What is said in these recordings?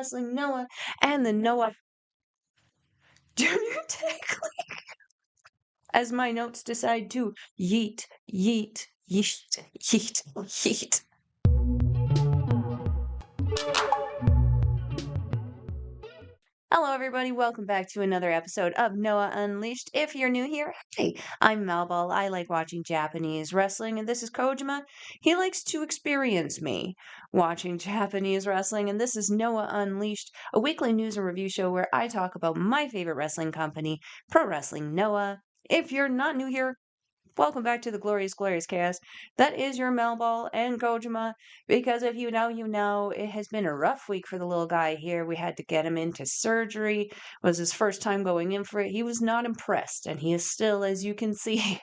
Wrestling Noah and the Noah Junior Tag League. As my notes decide to yeet, yeet, yeet, yeet, yeet. Hello, everybody. Welcome back to another episode of Noah Unleashed. If you're new here, hey, I'm Melball. I like watching Japanese wrestling, and this is Kojima. He likes to experience me watching Japanese wrestling, and this is Noah Unleashed, a weekly news and review show where I talk about my favorite wrestling company, Pro Wrestling Noah. If you're not new here, welcome back to the Glorious Cast. That is your Melball and Kojima, because if you know, you know, it has been a rough week for the little guy here. We had to get him into surgery. It was his first time going in for it. He was not impressed, and he is still, as you can see,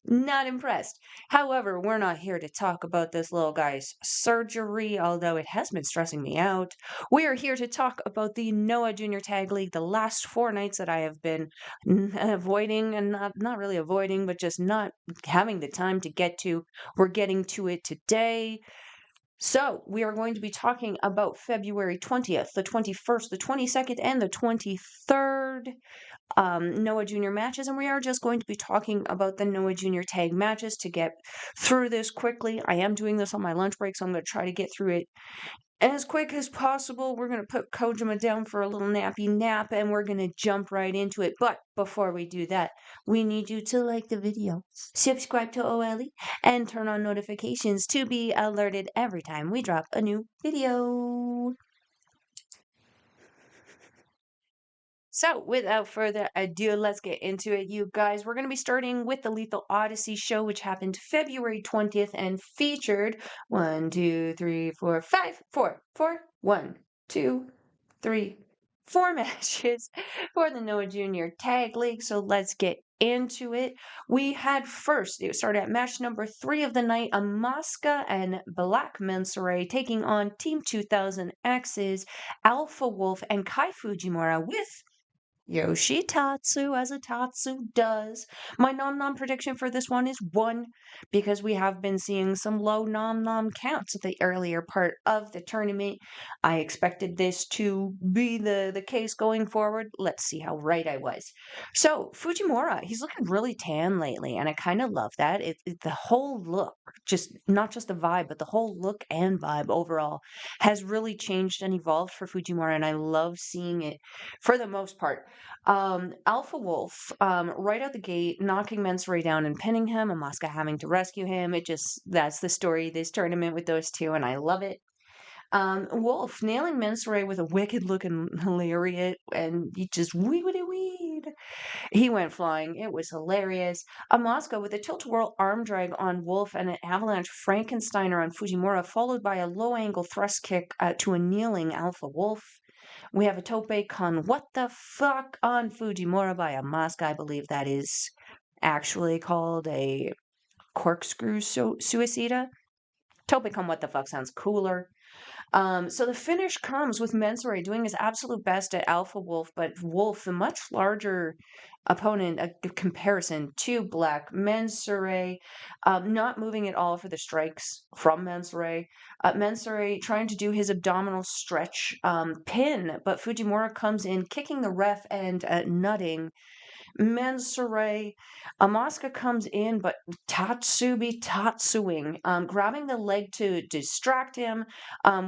not impressed. However, we're not here to talk about this little guy's surgery, although it has been stressing me out. We are here to talk about the Noah Junior Tag League, the last 4 nights that I have been avoiding, and not really avoiding, but just not having the time to get to. We're getting to it today. So, we are going to be talking about February 20th, the 21st, the 22nd, and the 23rd. Noah Jr. matches, and we are just going to be talking about the Noah Jr. tag matches to get through this quickly. I am doing this on my lunch break, so I'm going to try to get through it as quick as possible. We're going to put Kojima down for a little nappy nap, and we're going to jump right into it. But before we do that, we need you to like the video, subscribe to OLE, and turn on notifications to be alerted every time we drop a new video. So, without further ado, let's get into it, you guys. We're going to be starting with the Lethal Odyssey show, which happened February 20th and featured 1, 2, 3, 4, 5, 4, 4, 1, 2, 3, 4 matches for the Noah Jr. Tag League. So, let's get into it. We had first, it started at match number 3 of the night, AMAKUSA and Black Mensore taking on Team 2000X's Alpha Wolf and Kai Fujimura with Yoshitatsu, as a Tatsu does. My nom prediction for this one is 1, because we have been seeing some low nom counts at the earlier part of the tournament. I expected this to be the case going forward. Let's see how right I was. So, Fujimura, he's looking really tan lately, and I kind of love that. The whole look, just not just the vibe, but the whole look and vibe overall has really changed and evolved for Fujimura, and I love seeing it for the most part. Alpha Wolf, right out the gate, knocking Mensore down and pinning him, AMAKUSA having to rescue him. That's the story of this tournament with those two, and I love it. Wolf nailing Mensore with a wicked looking lariat, and he just weed. He went flying. It was hilarious. AMAKUSA with a tilt-a-whirl arm drag on Wolf and an avalanche Frankensteiner on Fujimura, followed by a low-angle thrust kick to a kneeling Alpha Wolf. We have a tope con what the fuck on Fujimura by AMAKUSA. I believe that is actually called a corkscrew suicida. Tope con what the fuck sounds cooler. So the finish comes with Mensore doing his absolute best at Alpha Wolf, but Wolf, the much larger opponent, a comparison to Black Mensore, not moving at all for the strikes from Mensore. Mensore trying to do his abdominal stretch pin, but Fujimura comes in, kicking the ref and nutting Mensore. AMAKUSA comes in, but Tatsuing, grabbing the leg to distract him,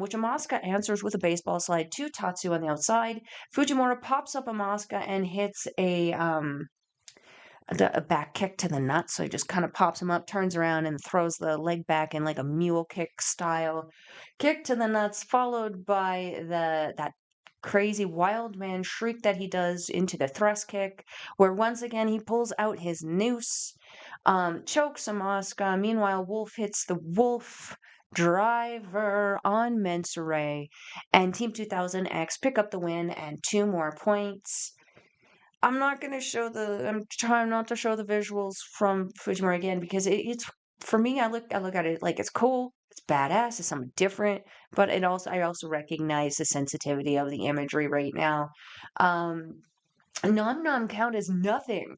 which AMAKUSA answers with a baseball slide to Tatsu on the outside. Fujimura pops up AMAKUSA and hits a back kick to the nuts. So he just kind of pops him up, turns around, and throws the leg back in like a mule kick style kick to the nuts, followed by that crazy wild man shriek that he does into the thrust kick, where once again he pulls out his noose, chokes AMAKUSA. Meanwhile, Wolf hits the Wolf driver on Mensore, and Team 2000X pick up the win and 2 more points. I'm trying not to show the visuals from Fujimura again, because it's, for me, I look at it like it's cool, it's badass, it's something different, but I also recognize the sensitivity of the imagery right now. Nom count is nothing,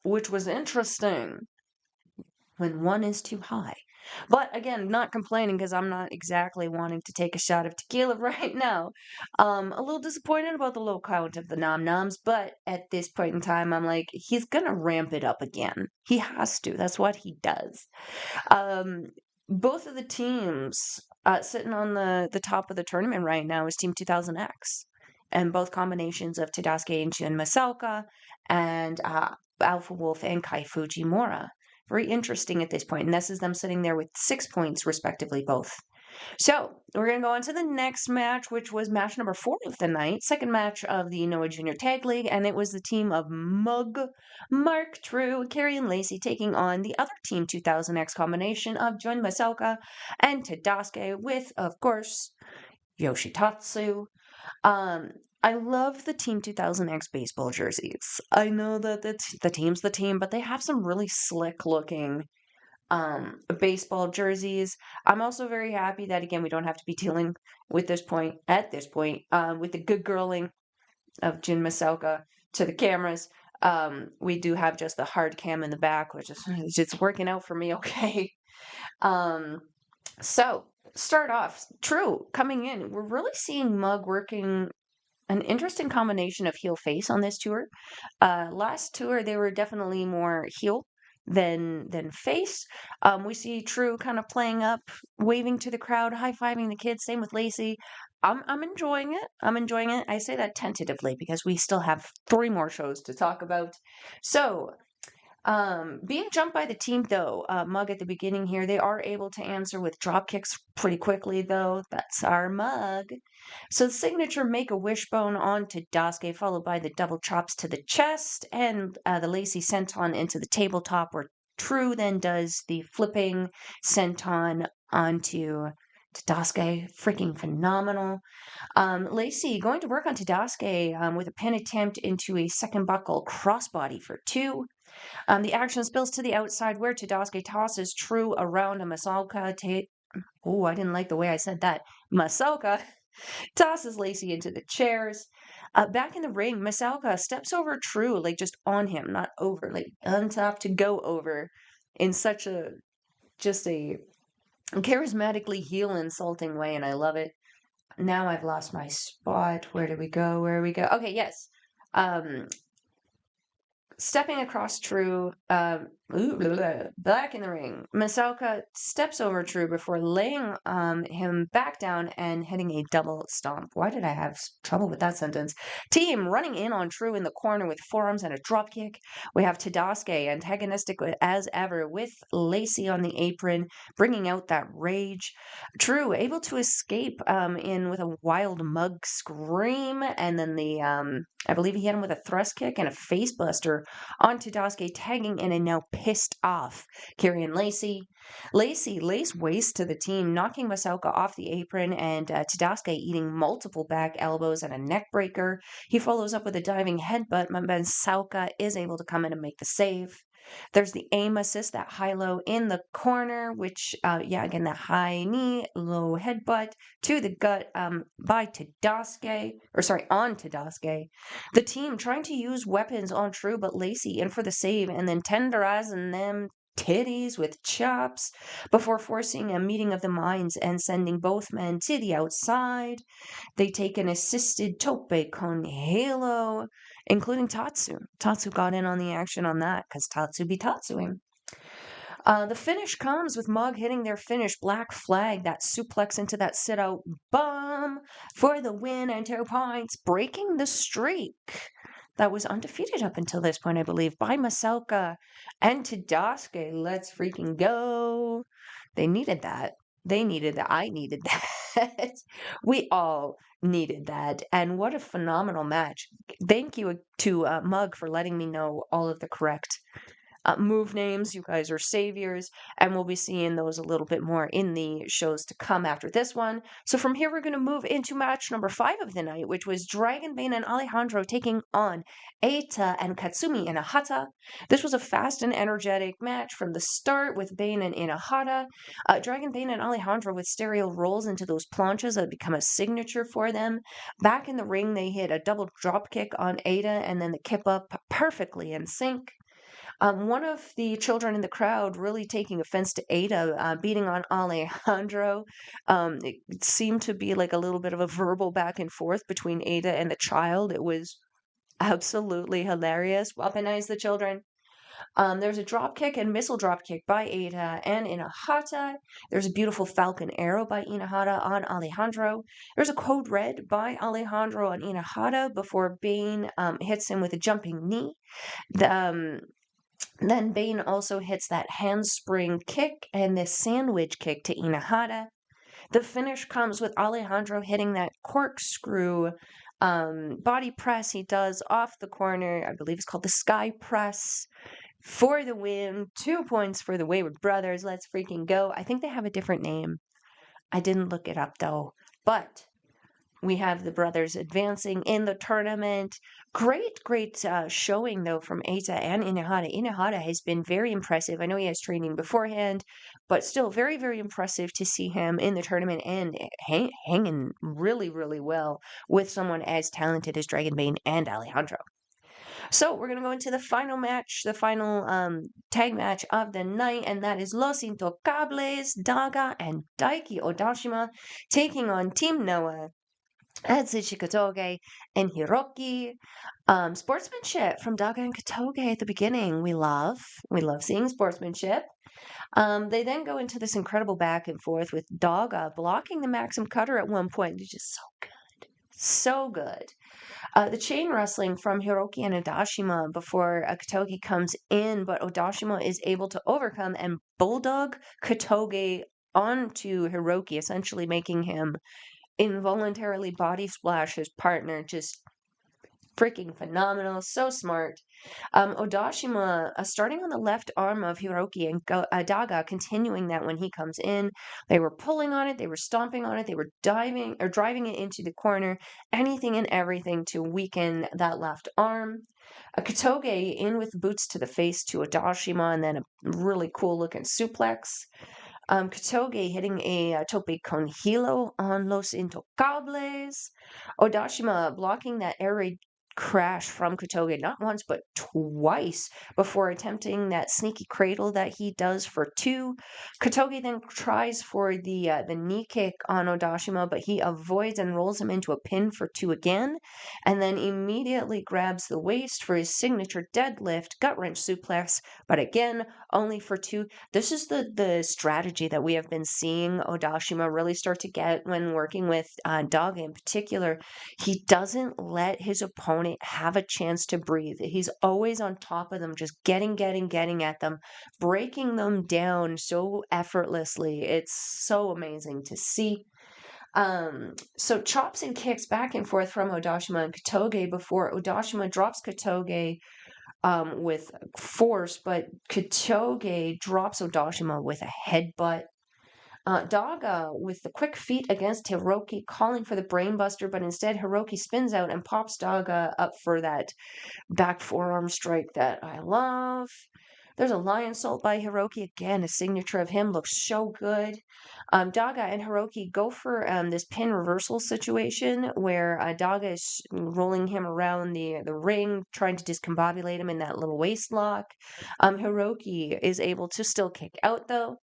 which was interesting when 1 is too high. But again, not complaining because I'm not exactly wanting to take a shot of tequila right now. A little disappointed about the low count of the nom noms, but at this point in time, I'm like, he's gonna ramp it up again. He has to. That's what he does. Um, both of the teams sitting on the top of the tournament right now is Team 2000X, and both combinations of Tadasuke and Masaoka and Alpha Wolf and Kai Fujimura. Very interesting at this point, and this is them sitting there with 6 points respectively, both. So we're going to go on to the next match, which was match number 4 of the night, second match of the Noah Junior Tag League, and it was the team of Mug, Mark, Trew, Kieron, Lacey taking on the other Team 2000X combination of Jun Masaoka and Tadasuke with, of course, Yoshitatsu. Um, I love the Team 2000X baseball jerseys. I know that the team's the team, but they have some really slick looking baseball jerseys. I'm also very happy that again we don't have to be dealing with this point with the good girling of Jin Masaoka to the cameras. We do have just the hard cam in the back, which is just working out for me okay. Um, so start off Trew coming in. We're really seeing Mug working an interesting combination of heel face on this tour. Last tour they were definitely more heel than face. We see Trew kind of playing up, waving to the crowd, high fiving the kids. Same with Lacey. I'm enjoying it. I'm enjoying it. I say that tentatively because we still have 3 more shows to talk about. So being jumped by the team, though, Mug at the beginning here, they are able to answer with drop kicks pretty quickly, though. That's our Mug. So the signature make a wishbone on to Daisuke, followed by the double chops to the chest, and the Lacey senton into the tabletop, where Trew then does the flipping senton onto Tadasuke. Freaking phenomenal. Lacey going to work on Tadasuke with a pin attempt into a second buckle crossbody for 2. The action spills to the outside where Tadasuke tosses Trew around a Masaoka. Oh, I didn't like the way I said that. Masaoka tosses Lacey into the chairs. Back in the ring, Masaoka steps over Trew, like just on him, not over, like on top to go over in such a just a charismatically heel insulting way, and I love it. Now I've lost my spot. Where do we go? Where do we go? Okay, yes. Stepping across Trew, back in the ring. Masaoka steps over Trew before laying him back down and hitting a double stomp. Why did I have trouble with that sentence? Team running in on Trew in the corner with forearms and a drop kick. We have Tadasuke antagonistic as ever with Lacey on the apron, bringing out that rage. Trew able to escape in with a wild Mug scream, and then the I believe he hit him with a thrust kick and a face buster on Tadasuke, tagging in a now pissed off Kieron Lacey. Lacey lays waste to the team, knocking Masaoka off the apron, and Tadasuke eating multiple back elbows and a neck breaker. He follows up with a diving headbutt, but Masaoka is able to come in and make the save. There's the aim assist, that high-low in the corner, which, again, that high knee, low headbutt to the gut by Tadasuke, on Tadasuke. The team trying to use weapons on Trew, but Lacey in for the save, and then tenderizing them titties with chops before forcing a meeting of the minds and sending both men to the outside. They take an assisted tope con halo, including Tatsu. Tatsu got in on the action on that because Tatsu be Tatsuing. The finish comes with Mug hitting their finish, Black Flag, that suplex into that sit-out bomb for the win and 2 points, breaking the streak that was undefeated up until this point, I believe, by Masaoka and Tadasuke. Let's freaking go. They needed that. They needed that. I needed that. We all needed that. And what a phenomenal match. Thank you to Mug for letting me know all of the correct move names. You guys are saviors, and we'll be seeing those a little bit more in the shows to come after this one. So from here, we're going to move into match number 5 of the night, which was Dragon Bane and Alejandro taking on Eita and Katsumi Inahata. This was a fast and energetic match from the start with Bane and Inahata. Dragon Bane and Alejandro with stereo rolls into those planchas that become a signature for them. Back in the ring, they hit a double drop kick on Eita and then the kip up perfectly in sync. One of the children in the crowd really taking offense to Eita beating on Alejandro. It seemed to be like a little bit of a verbal back and forth between Eita and the child. It was absolutely hilarious. Weaponize the children. There's a drop kick and missile drop kick by Eita and Inahata. There's a beautiful falcon arrow by Inahata on Alejandro. There's a code red by Alejandro on Inahata before Bane hits him with a jumping knee. Then Bane also hits that handspring kick and the sandwich kick to Inahata. The finish comes with Alejandro hitting that corkscrew body press he does off the corner. I believe it's called the Sky Press for the win. 2 points for the Wayward Brothers. Let's freaking go. I think they have a different name. I didn't look it up though. But we have the brothers advancing in the tournament. Great showing, though, from Eita and Inahata. Inahata has been very impressive. I know he has training beforehand, but still very, very impressive to see him in the tournament and hanging really, really well with someone as talented as Dragon Bane and Alejandro. So we're going to go into the final match, the final tag match of the night, and that is Los Intocables, Daga, and Daiki Odashima taking on Team Noah. Atsushi, Kotoge, and Hiroki. Sportsmanship from Daga and Kotoge at the beginning. We love seeing sportsmanship. They then go into this incredible back and forth with Daga blocking the Maxim Cutter at one point. It's just so good. So good. The chain wrestling from Hiroki and Odashima before Kotoge comes in, but Odashima is able to overcome and bulldog Kotoge onto Hiroki, essentially making him involuntarily body splash his partner. Just freaking phenomenal. So smart. Odashima starting on the left arm of Hiroki and Daga, continuing that when he comes in. They were pulling on it, they were stomping on it, they were diving or driving it into the corner, anything and everything to weaken that left arm. Kotoge in with boots to the face to Odashima, and then a really cool looking suplex. Kotoge hitting a tope con hilo on Los Intocables. Odashima blocking that air raid crash from Kotoge not once but twice before attempting that sneaky cradle that he does for 2. Kotoge then tries for the knee kick on Odashima, but he avoids and rolls him into a pin for 2 again, and then immediately grabs the waist for his signature deadlift gut wrench suplex, but again only for 2. This is the strategy that we have been seeing Odashima really start to get when working with Daga in particular. He doesn't let his opponent have a chance to breathe. He's always on top of them, just getting at them, breaking them down so effortlessly. It's so amazing to see. So chops and kicks back and forth from Odashima and Kotoge before Odashima drops Kotoge with force, but Kotoge drops Odashima with a headbutt. Daga with the quick feet against Hiroki, calling for the brainbuster, but instead Hiroki spins out and pops Daga up for that back forearm strike that I love. There's a lion salt by Hiroki, again, a signature of him, looks so good. Daga and Hiroki go for this pin reversal situation where Daga is rolling him around the ring, trying to discombobulate him in that little waist lock. Hiroki is able to still kick out, though.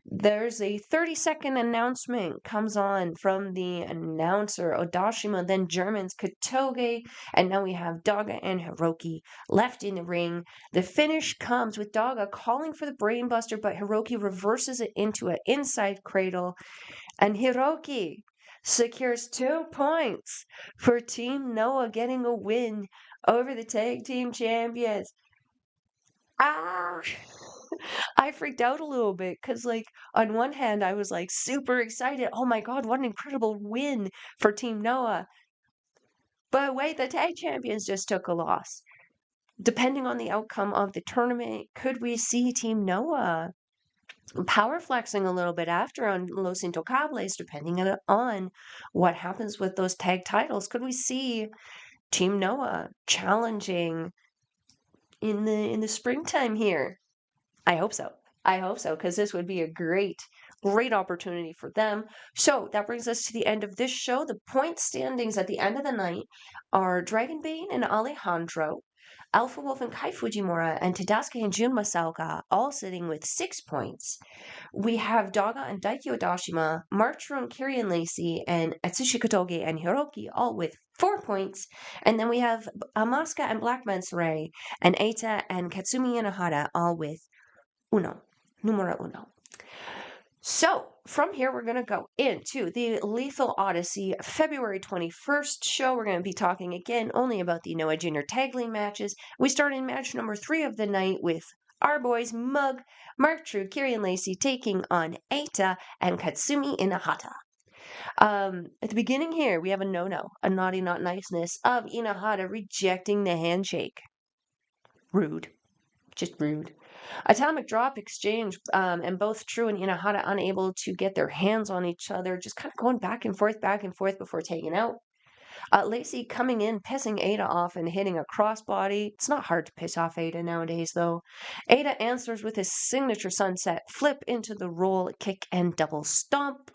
There's a 30-second announcement comes on from the announcer. Odashima then Germans Kotoge, and now we have Daga and Hiroki left in the ring. The finish comes with Daga calling for the brainbuster, but Hiroki reverses it into an inside cradle, and Hiroki secures 2 points for Team Noah, getting a win over the tag team champions. I freaked out a little bit because, like, on one hand, I was like super excited. Oh my God, what an incredible win for Team Noah. But wait, the tag champions just took a loss. Depending on the outcome of the tournament, could we see Team Noah power flexing a little bit after on Los Intocables, depending on what happens with those tag titles? Could we see Team Noah challenging in the springtime here? I hope so. I hope so, because this would be a great opportunity for them. So that brings us to the end of this show. The point standings at the end of the night are Dragon Bane and Alejandro Alpha Wolf and Kai Fujimura and Tadasuke and Jun Masaoka all sitting with 6 points. We have Daga and Daiki Odashima, Mark Trew and Kieron Lacey, and Atsushi Kotoge and Hiroki all with 4 points. And then we have Amaska and Black Mensore and Eita and Katsumi and Inahata all with numero uno. So, from here, we're going to go into the Lethal Odyssey February 21st show. We're going to be talking again only about the Noah Jr. Tag League matches. We start in match number 3 of the night with our boys Mug, Mark Trew, Kieron Lacey taking on Eita and Katsumi Inahata. At the beginning here, we have a naughty not niceness of Inahata rejecting the handshake. Rude. Just rude. Atomic drop exchange, and both Trew and Inahata unable to get their hands on each other, just kind of going back and forth before taking out. Lacey coming in, pissing Eita off and hitting a crossbody. It's not hard to piss off Eita nowadays, though. Eita answers with his signature sunset flip into the roll, kick, and double stomp.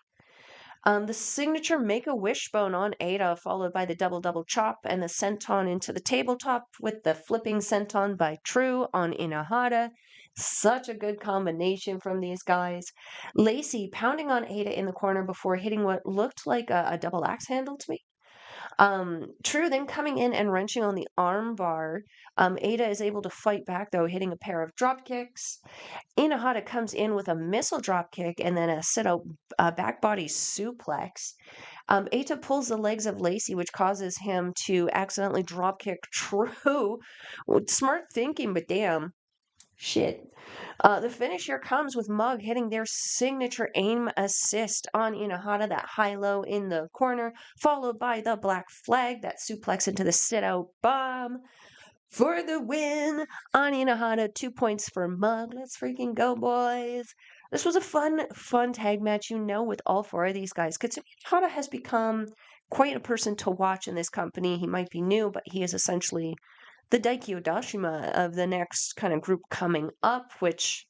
The signature Make-A-Wish bone on Eita, followed by the double chop and the senton into the tabletop with the flipping senton by Trew on Inahata. Such a good combination from these guys. Lacey pounding on Eita in the corner before hitting what looked like a double axe handle to me. Trew then coming in and wrenching on the arm bar. Eita is able to fight back, though, hitting a pair of drop kicks. Inahata comes in with a missile drop kick and then a sit-out back body suplex. Eita pulls the legs of Lacey, which causes him to accidentally drop kick Trew. Smart thinking, but damn. Shit. The finish here comes with Mug hitting their signature aim assist on Inahata, that high-low in the corner, followed by the black flag, that suplex into the sit-out bomb. For the win on Inahata, 2 points for Mug. Let's freaking go, boys. This was a fun tag match, with all 4 of these guys. Katsumi Inahata has become quite a person to watch in this company. He might be new, but he is essentially the Daiki Odashima of the next kind of group coming up, which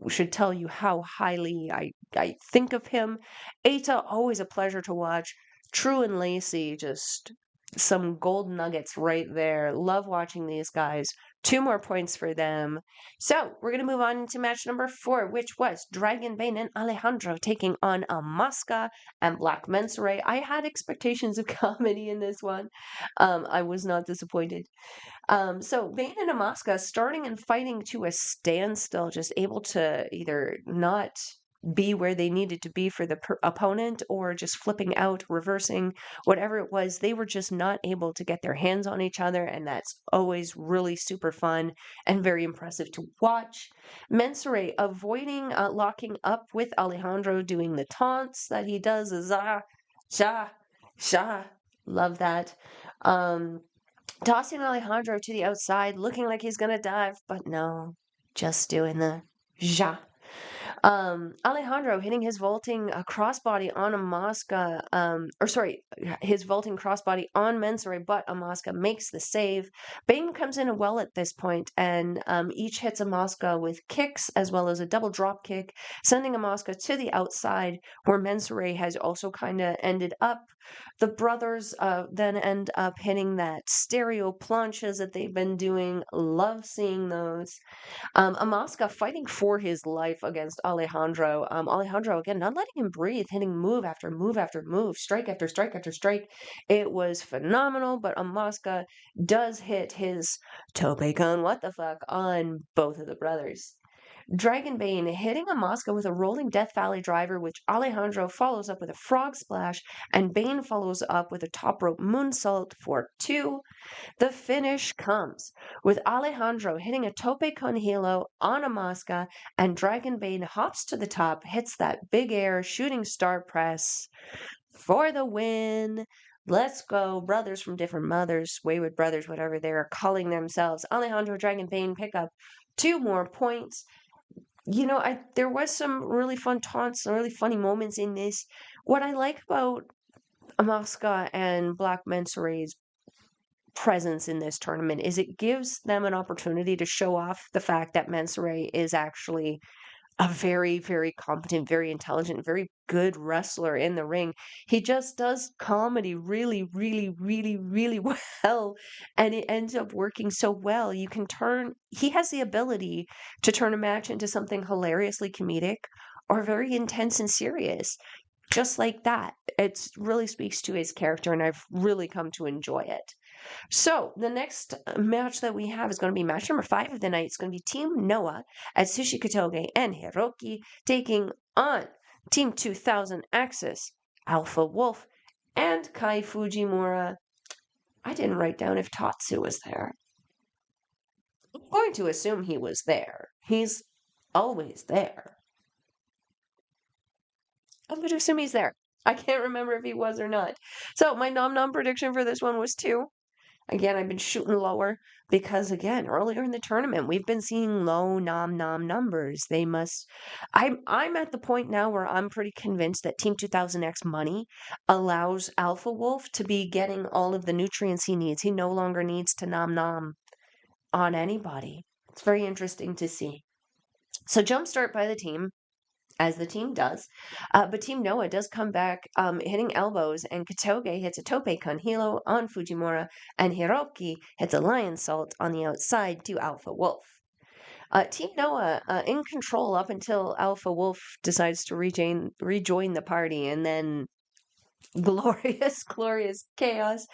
should tell you how highly I think of him. Eita, always a pleasure to watch. Trew and Lacey, just some gold nuggets right there. Love watching these guys. 2 more points for them. So, we're going to move on into match number 4, which was Dragon Bane and Alejandro taking on Amaska and Black Mensore. I had expectations of comedy in this one. I was not disappointed. So Bane and Amaska starting and fighting to a standstill, just able to either not be where they needed to be for the opponent or just flipping out, reversing, whatever it was. They were just not able to get their hands on each other, and that's always really super fun and very impressive to watch. Mensore avoiding locking up with Alejandro, doing the taunts that he does. Sha. Love that. Tossing Alejandro to the outside, looking like he's gonna dive, but no, just doing the ja. Alejandro hitting his vaulting crossbody on Amaska, his vaulting crossbody on Mensore, but Amaska makes the save. Bane comes in well at this point, and each hits Amaska with kicks as well as a double drop kick, sending Amaska to the outside, where Mensore has also kind of ended up. The brothers then end up hitting that stereo planches that they've been doing. Love seeing those. Amaska fighting for his life against Alejandro. Alejandro, again, not letting him breathe, hitting move after move after move, strike after strike after strike. It was phenomenal, but Amaska does hit his Topekon what the fuck on both of the brothers. Dragon Bane hitting Amaska with a rolling Death Valley driver, which Alejandro follows up with a frog splash, and Bane follows up with a top rope moonsault for 2. The finish comes with Alejandro hitting a tope con hilo on Amaska, and Dragon Bane hops to the top, hits that big air shooting star press for the win. Let's go, brothers from different mothers, wayward brothers, whatever they're calling themselves. Alejandro, Dragon Bane pick up 2 more points. There was some really fun taunts, some really funny moments in this. What I like about Amaska and Black Mensore's presence in this tournament is it gives them an opportunity to show off the fact that Mensore is actually a very, very competent, very intelligent, very good wrestler in the ring. He just does comedy really, really, really, really well. And it ends up working so well. He has the ability to turn a match into something hilariously comedic or very intense and serious. Just like that. It really speaks to his character, and I've really come to enjoy it. So the next match that we have is going to be match number 5 of the night. It's going to be Team Noah, Atsushi Kotoge, and Hiroki taking on Team 2000 Axis, Alpha Wolf, and Kai Fujimura. I didn't write down if Tatsu was there. I'm going to assume he was there. He's always there. I'm going to assume he's there. I can't remember if he was or not. So my nom prediction for this one was 2. Again, I've been shooting lower because, again, earlier in the tournament, we've been seeing low nom numbers. I'm at the point now where I'm pretty convinced that Team 2000X money allows Alpha Wolf to be getting all of the nutrients he needs. He no longer needs to nom on anybody. It's very interesting to see. So jumpstart by the team, as the team does. But Team Noah does come back hitting elbows, and Kotoge hits a tope con hilo on Fujimura, and Hiroki hits a lion salt on the outside to Alpha Wolf. Team Noah in control up until Alpha Wolf decides to rejoin the party, and then glorious, glorious chaos.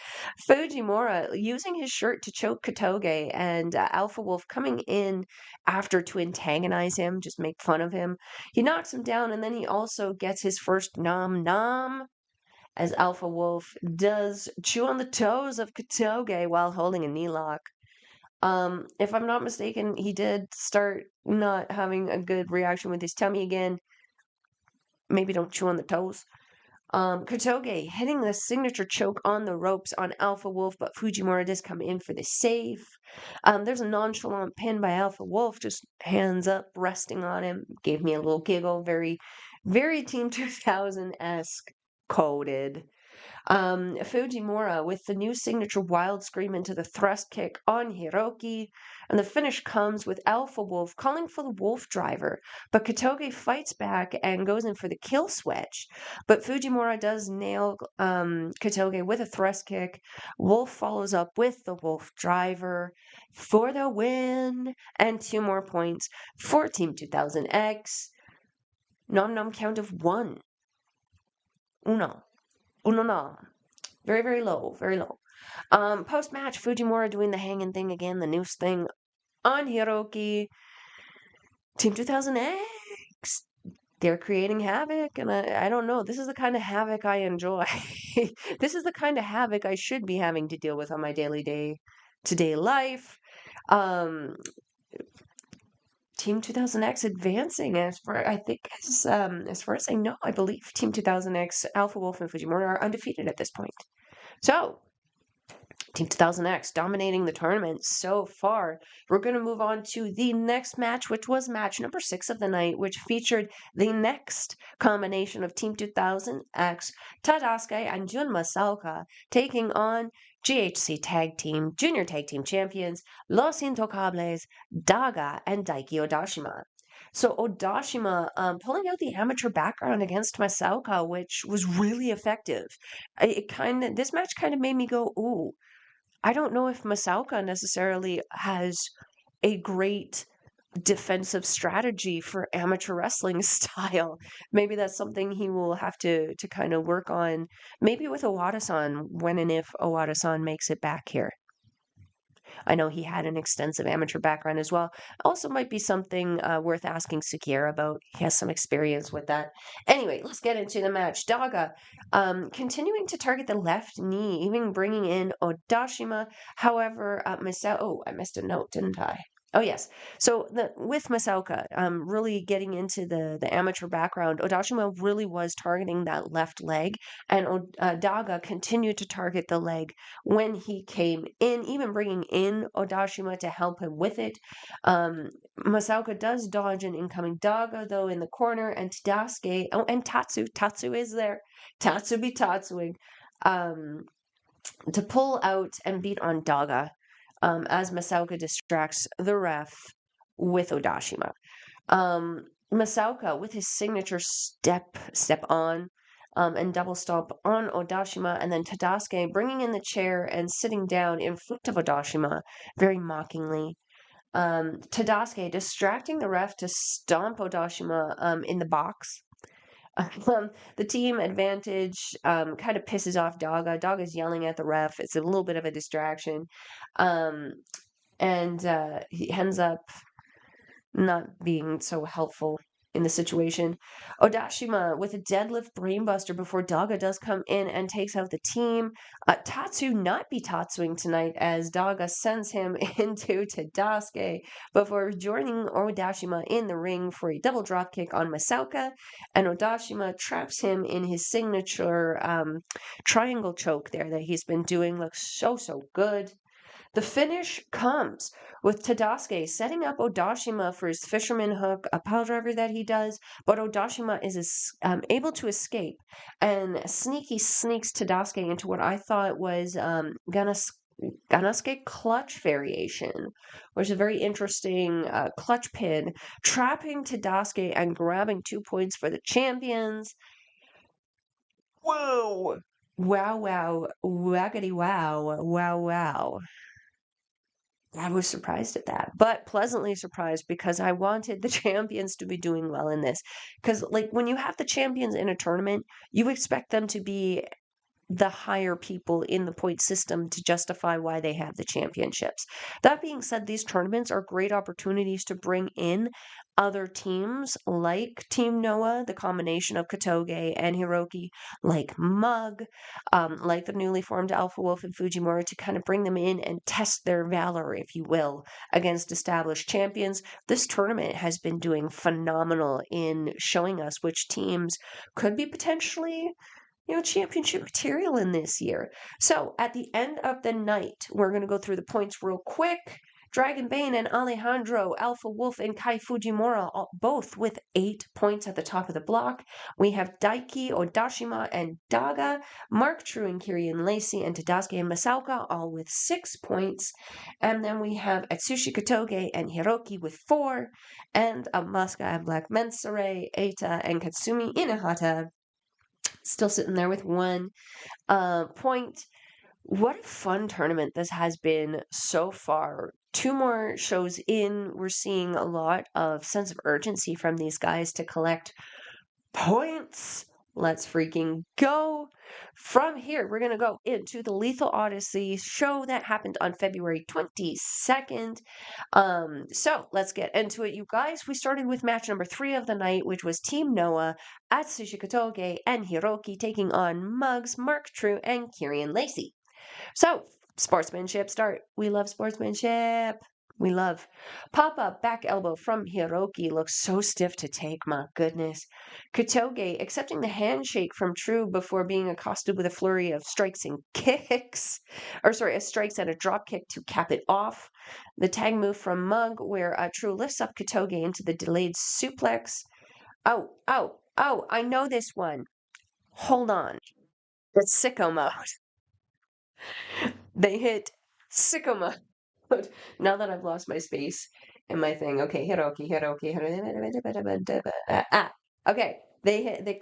Fujimura using his shirt to choke Kotoge, and Alpha Wolf coming in after to antagonize him, just make fun of him. He knocks him down, and then he also gets his first nom as Alpha Wolf does chew on the toes of Kotoge while holding a knee lock. If I'm not mistaken, he did start not having a good reaction with his tummy again. Maybe don't chew on the toes. Kotoge hitting the signature choke on the ropes on Alpha Wolf, but Fujimura does come in for the save. There's a nonchalant pin by Alpha Wolf, just hands up, resting on him. Gave me a little giggle, very, very Team 2000-esque coded. Fujimura with the new signature wild scream into the thrust kick on Hiroki, and the finish comes with Alpha Wolf calling for the Wolf Driver, but Kotoge fights back and goes in for the kill switch, but Fujimura does nail Kotoge with a thrust kick. Wolf follows up with the Wolf Driver for the win, and 2 more points for Team 2000X. Nom count of 1. Uno. No. Very, very low. Very low. Post-match, Fujimura doing the hanging thing again, the noose thing on Hiroki. Team 2000X. They're creating havoc, and I don't know. This is the kind of havoc I enjoy. This is the kind of havoc I should be having to deal with on my day-to-day life. Team 2000X advancing as far as I know, I believe Team 2000X, Alpha Wolf, and Fujimura are undefeated at this point. So, Team 2000X dominating the tournament so far. We're going to move on to the next match, which was match number 6 of the night, which featured the next combination of Team 2000X, Tadasuke and Jun Masaoka, taking on GHC Junior Tag Team Champions, Los Intocables, Daga, and Daiki Odashima. So Odashima pulling out the amateur background against Masaoka, which was really effective. This match kind of made me go, ooh, I don't know if Masaoka necessarily has a great defensive strategy for amateur wrestling style. Maybe that's something he will have to kind of work on, maybe with Owada-san, when and if Owada-san makes it back here. I know he had an extensive amateur background as well. Also might be something worth asking Sekira about. He has some experience with that. Anyway, let's get into the match. Daga continuing to target the left knee, even bringing in Odashima. However, I missed a note, didn't I? Oh, yes. So with Masaoka really getting into the amateur background, Odashima really was targeting that left leg, and Daga continued to target the leg when he came in, even bringing in Odashima to help him with it. Masaoka does dodge an incoming Daga, though, in the corner, and Tadasuke, and Tatsu is there. Tatsu be Tatsuing, to pull out and beat on Daga. As Masaoka distracts the ref with Odashima. Masaoka with his signature step on and double stomp on Odashima, and then Tadasuke bringing in the chair and sitting down in front of Odashima very mockingly. Tadasuke distracting the ref to stomp Odashima in the box. The team advantage kind of pisses off Daga. Daga's yelling at the ref. It's a little bit of a distraction. And he ends up not being so helpful in the situation. Odashima with a deadlift brainbuster before Daga does come in and takes out the team. Tatsu not be Tatsuing tonight as Daga sends him into Tadasuke before joining Odashima in the ring for a double dropkick on Masaoka, and Odashima traps him in his signature triangle choke there that he's been doing. Looks so good. The finish comes with Tadasuke setting up Odashima for his fisherman hook, a pile driver that he does, but Odashima is able to escape and sneaks Tadasuke into what I thought was Ganasuke clutch variation, which is a very interesting clutch pin, trapping Tadasuke and grabbing 2 points for the champions. Whoa! Wow, waggity wow. I was surprised at that, but pleasantly surprised because I wanted the champions to be doing well in this. Because, like, when you have the champions in a tournament, you expect them to be the higher people in the point system to justify why they have the championships. That being said, these tournaments are great opportunities to bring in other teams like Team Noah, the combination of Kotoge and Hiroki, like Mug, like the newly formed Alpha Wolf and Fujimura, to kind of bring them in and test their valor, if you will, against established champions. This tournament has been doing phenomenal in showing us which teams could be potentially championship material in this year. So at the end of the night, we're going to go through the points real quick. Dragon Bane and Alejandro, Alpha Wolf and Kai Fujimura, both with 8 points at the top of the block. We have Daiki, Odashima, and Daga, Mark, Trew, and Kieron, Lacey, and Tadasuke and Masaoka, all with 6 points. And then we have Atsushi, Kotoge, and Hiroki with 4, and Asuka and Black Mensore, Eita, and Katsumi, Inahata still sitting there with 1 point. What a fun tournament this has been so far. 2 more shows in, we're seeing a lot of sense of urgency from these guys to collect points. Let's freaking go. From here, we're going to go into the Lethal Odyssey show that happened on February 22nd. So let's get into it, you guys. We started with match number 3 of the night, which was Team Noah, Atsushi, Kotoge, and Hiroki taking on Muggs, Mark, Trew, and Kieron, Lacey. So, sportsmanship start. We love sportsmanship. We love. Pop-up back elbow from Hiroki looks so stiff to take, my goodness. Kotoge accepting the handshake from Trew before being accosted with a flurry of strikes and kicks. Strikes and a drop kick to cap it off. The tag move from Mug where Trew lifts up Kotoge into the delayed suplex. Oh, I know this one. Hold on. It's sicko mode. They hit sicko mode. Now that I've lost my space and my thing. Okay, Hiroki. Okay.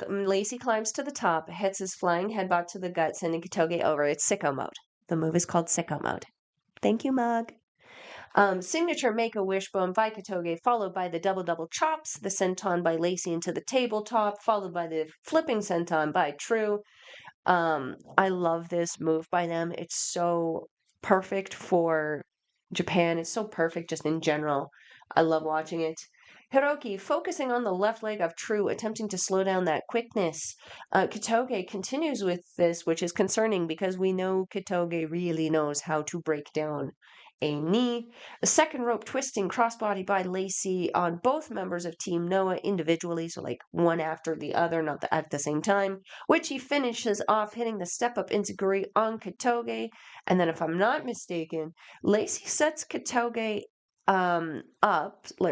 Lacey climbs to the top, hits his flying headbutt to the gut, sending Kotoge over. It's sicko mode. The move is called sicko mode. Thank you, Mug. Signature Make-A-Wish bone by Kotoge, followed by the double chops, the senton by Lacey into the tabletop, followed by the flipping senton by Trew. I love this move by them. It's so perfect for Japan. It's so perfect just in general. I love watching it. Hiroki focusing on the left leg of Trew, attempting to slow down that quickness. Kotoge continues with this, which is concerning because we know Kotoge really knows how to break down a knee. A second rope twisting crossbody by Lacey on both members of Team Noah individually, so like one after the other, not at the same time, which he finishes off hitting the step-up enziguri on Kotoge. And then if I'm not mistaken, Lacey sets Kotoge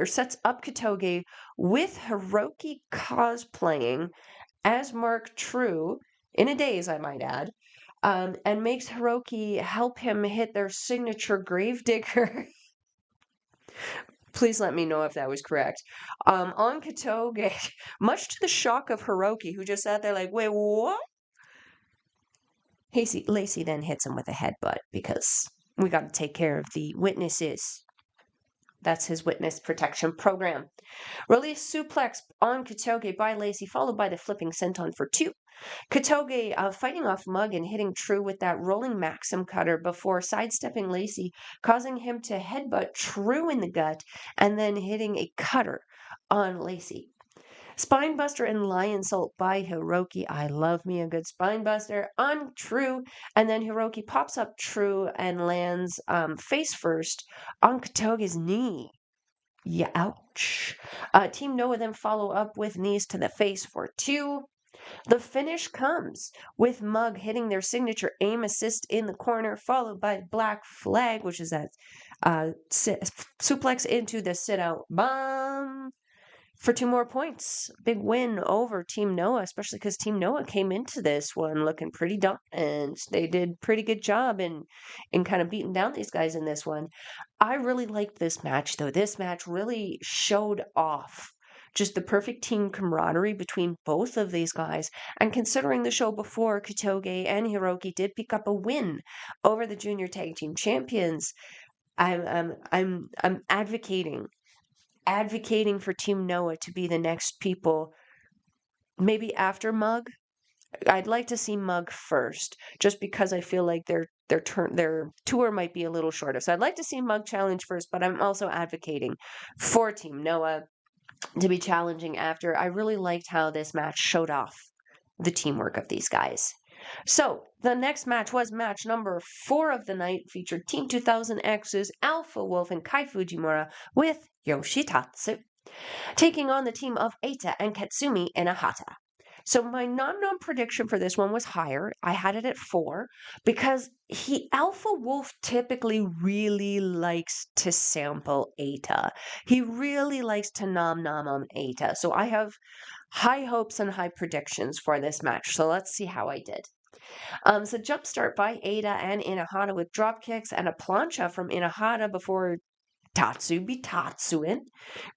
sets up Kotoge with Hiroki cosplaying as Mark Trew, in a daze, I might add, and makes Hiroki help him hit their signature Gravedigger Please let me know if that was correct. On Kotoge, much to the shock of Hiroki, who just sat there like, wait, what? Lacey then hits him with a headbutt because we got to take care of the witnesses. That's his witness protection program. Release suplex on Kotoge by Lacey, followed by the flipping senton for 2. Kotoge fighting off Mug and hitting Trew with that rolling Maxim cutter before sidestepping Lacey, causing him to headbutt Trew in the gut and then hitting a cutter on Lacey. Spinebuster and Lion Salt by Hiroki. I love me a good Spinebuster on Trew. And then Hiroki pops up Trew and lands face first on Kotoge's knee. Yeah, ouch. Team Noah then follow up with knees to the face for 2. The finish comes with Mug hitting their signature aim assist in the corner, followed by Black Flag, which is that suplex into the sit-out bomb for 2 more points. Big win over Team Noah, especially because Team Noah came into this one looking pretty dominant. They did pretty good job in kind of beating down these guys in this one. I really liked this match, though. This match really showed off just the perfect team camaraderie between both of these guys. And considering the show before, Kotoge and Hiroki did pick up a win over the junior tag team champions. I'm advocating for Team Noah to be the next people, maybe after Mug. I'd like to see Mug first, just because I feel like their tour might be a little shorter. So I'd like to see Mug challenge first, but I'm also advocating for Team Noah to be challenging after. I really liked how this match showed off the teamwork of these guys. So the next match was match number 4 of the night, featured Team 2000X's Alpha Wolf and Kai Fujimura with Yoshitatsu, taking on the team of Eita and Katsumi Inahata. So my nom-nom prediction for this one was higher. I had it at 4 because Alpha Wolf typically really likes to sample Eita. He really likes to nom-nom on Eita. So I have high hopes and high predictions for this match. So let's see how I did. So jumpstart by Eita and Inahata with drop kicks and a plancha from Inahata before Tatsuin,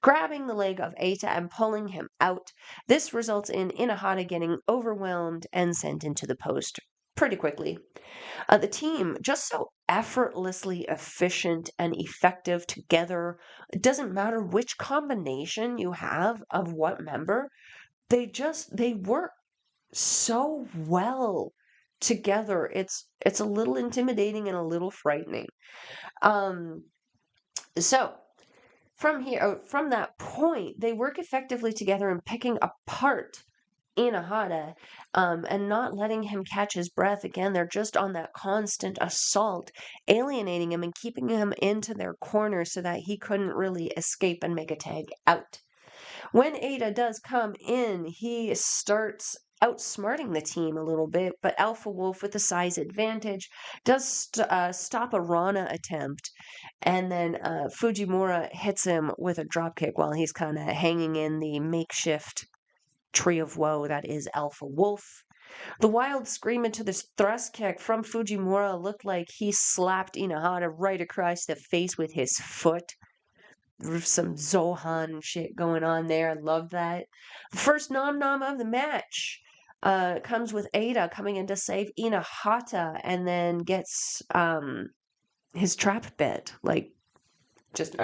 grabbing the leg of Eita and pulling him out. This results in Inahata getting overwhelmed and sent into the post pretty quickly. The team, just so effortlessly efficient and effective together. It doesn't matter which combination you have of what member, they work so well together. It's a little intimidating and a little frightening. So from that point, they work effectively together in picking apart Inahata and not letting him catch his breath. Again, they're just on that constant assault, alienating him and keeping him into their corner so that he couldn't really escape and make a tag out. When Eita does come in, he starts outsmarting the team a little bit, but Alpha Wolf, with the size advantage, does stop a Rana attempt, and then Fujimura hits him with a dropkick while he's kind of hanging in the makeshift tree of woe that is Alpha Wolf. The wild scream into this thrust kick from Fujimura looked like he slapped Inahata right across the face with his foot. Some Zohan shit going on there. I love that. The first nom-nom of the match comes with Eita coming in to save Inahata and then gets his trap bit. Like, just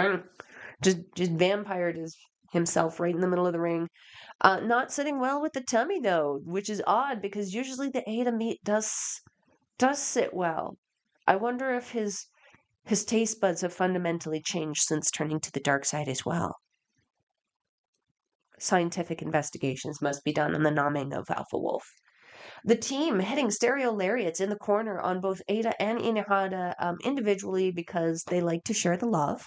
vampired himself right in the middle of the ring. Not sitting well with the tummy, though, which is odd because usually the Eita meat does sit well. I wonder if his taste buds have fundamentally changed since turning to the dark side as well. Scientific investigations must be done on the nomming of Alpha Wolf. The team hitting stereo lariats in the corner on both Eita and Inahata individually because they like to share the love,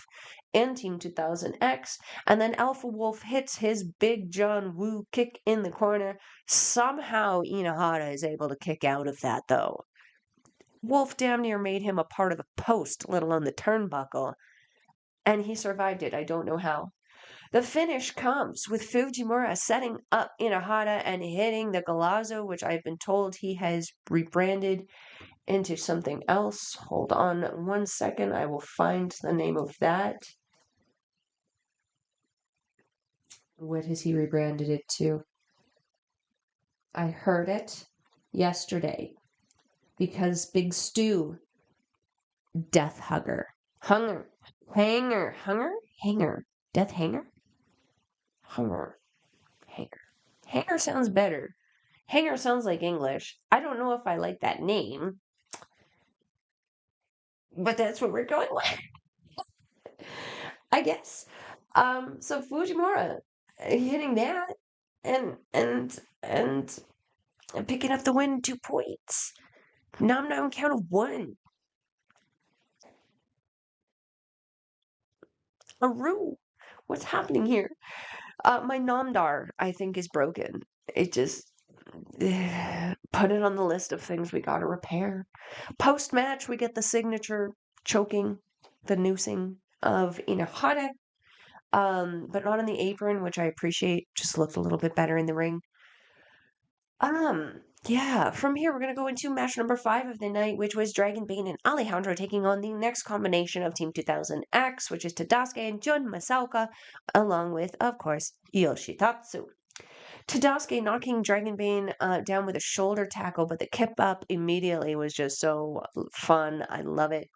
and Team 2000X. And then Alpha Wolf hits his Big John Woo kick in the corner. Somehow Inahata is able to kick out of that, though. Wolf damn near made him a part of the post, let alone the turnbuckle. And he survived it. I don't know how. The finish comes with Fujimura setting up Inahata and hitting the Galazzo, which I've been told he has rebranded into something else. Hold on 1 second. I will find the name of that. What has he rebranded it to? I heard it yesterday because Big Stu, Death Hugger. Hunger. Hanger. Hunger? Hanger. Death Hanger? Hunger. Hanger. Hanger sounds better. Hanger sounds like English. I don't know if I like that name, but that's what we're going with, I guess. So Fujimura hitting that and picking up the win, 2 points. Nom count of 1. Aru, what's happening here? My Namdar, I think, is broken. It just put it on the list of things we gotta repair. Post match, we get the signature choking, the noosing of Inahata, but not on the apron, which I appreciate. Just looked a little bit better in the ring. Yeah, from here we're gonna go into match number 5 of the night, which was Dragon Bane and Alejandro taking on the next combination of Team 2000X, which is Tadasuke and Jun Masaoka, along with, of course, Yoshitatsu. Tadasuke knocking Dragon Bane down with a shoulder tackle, but the kip up immediately was just so fun. I love it.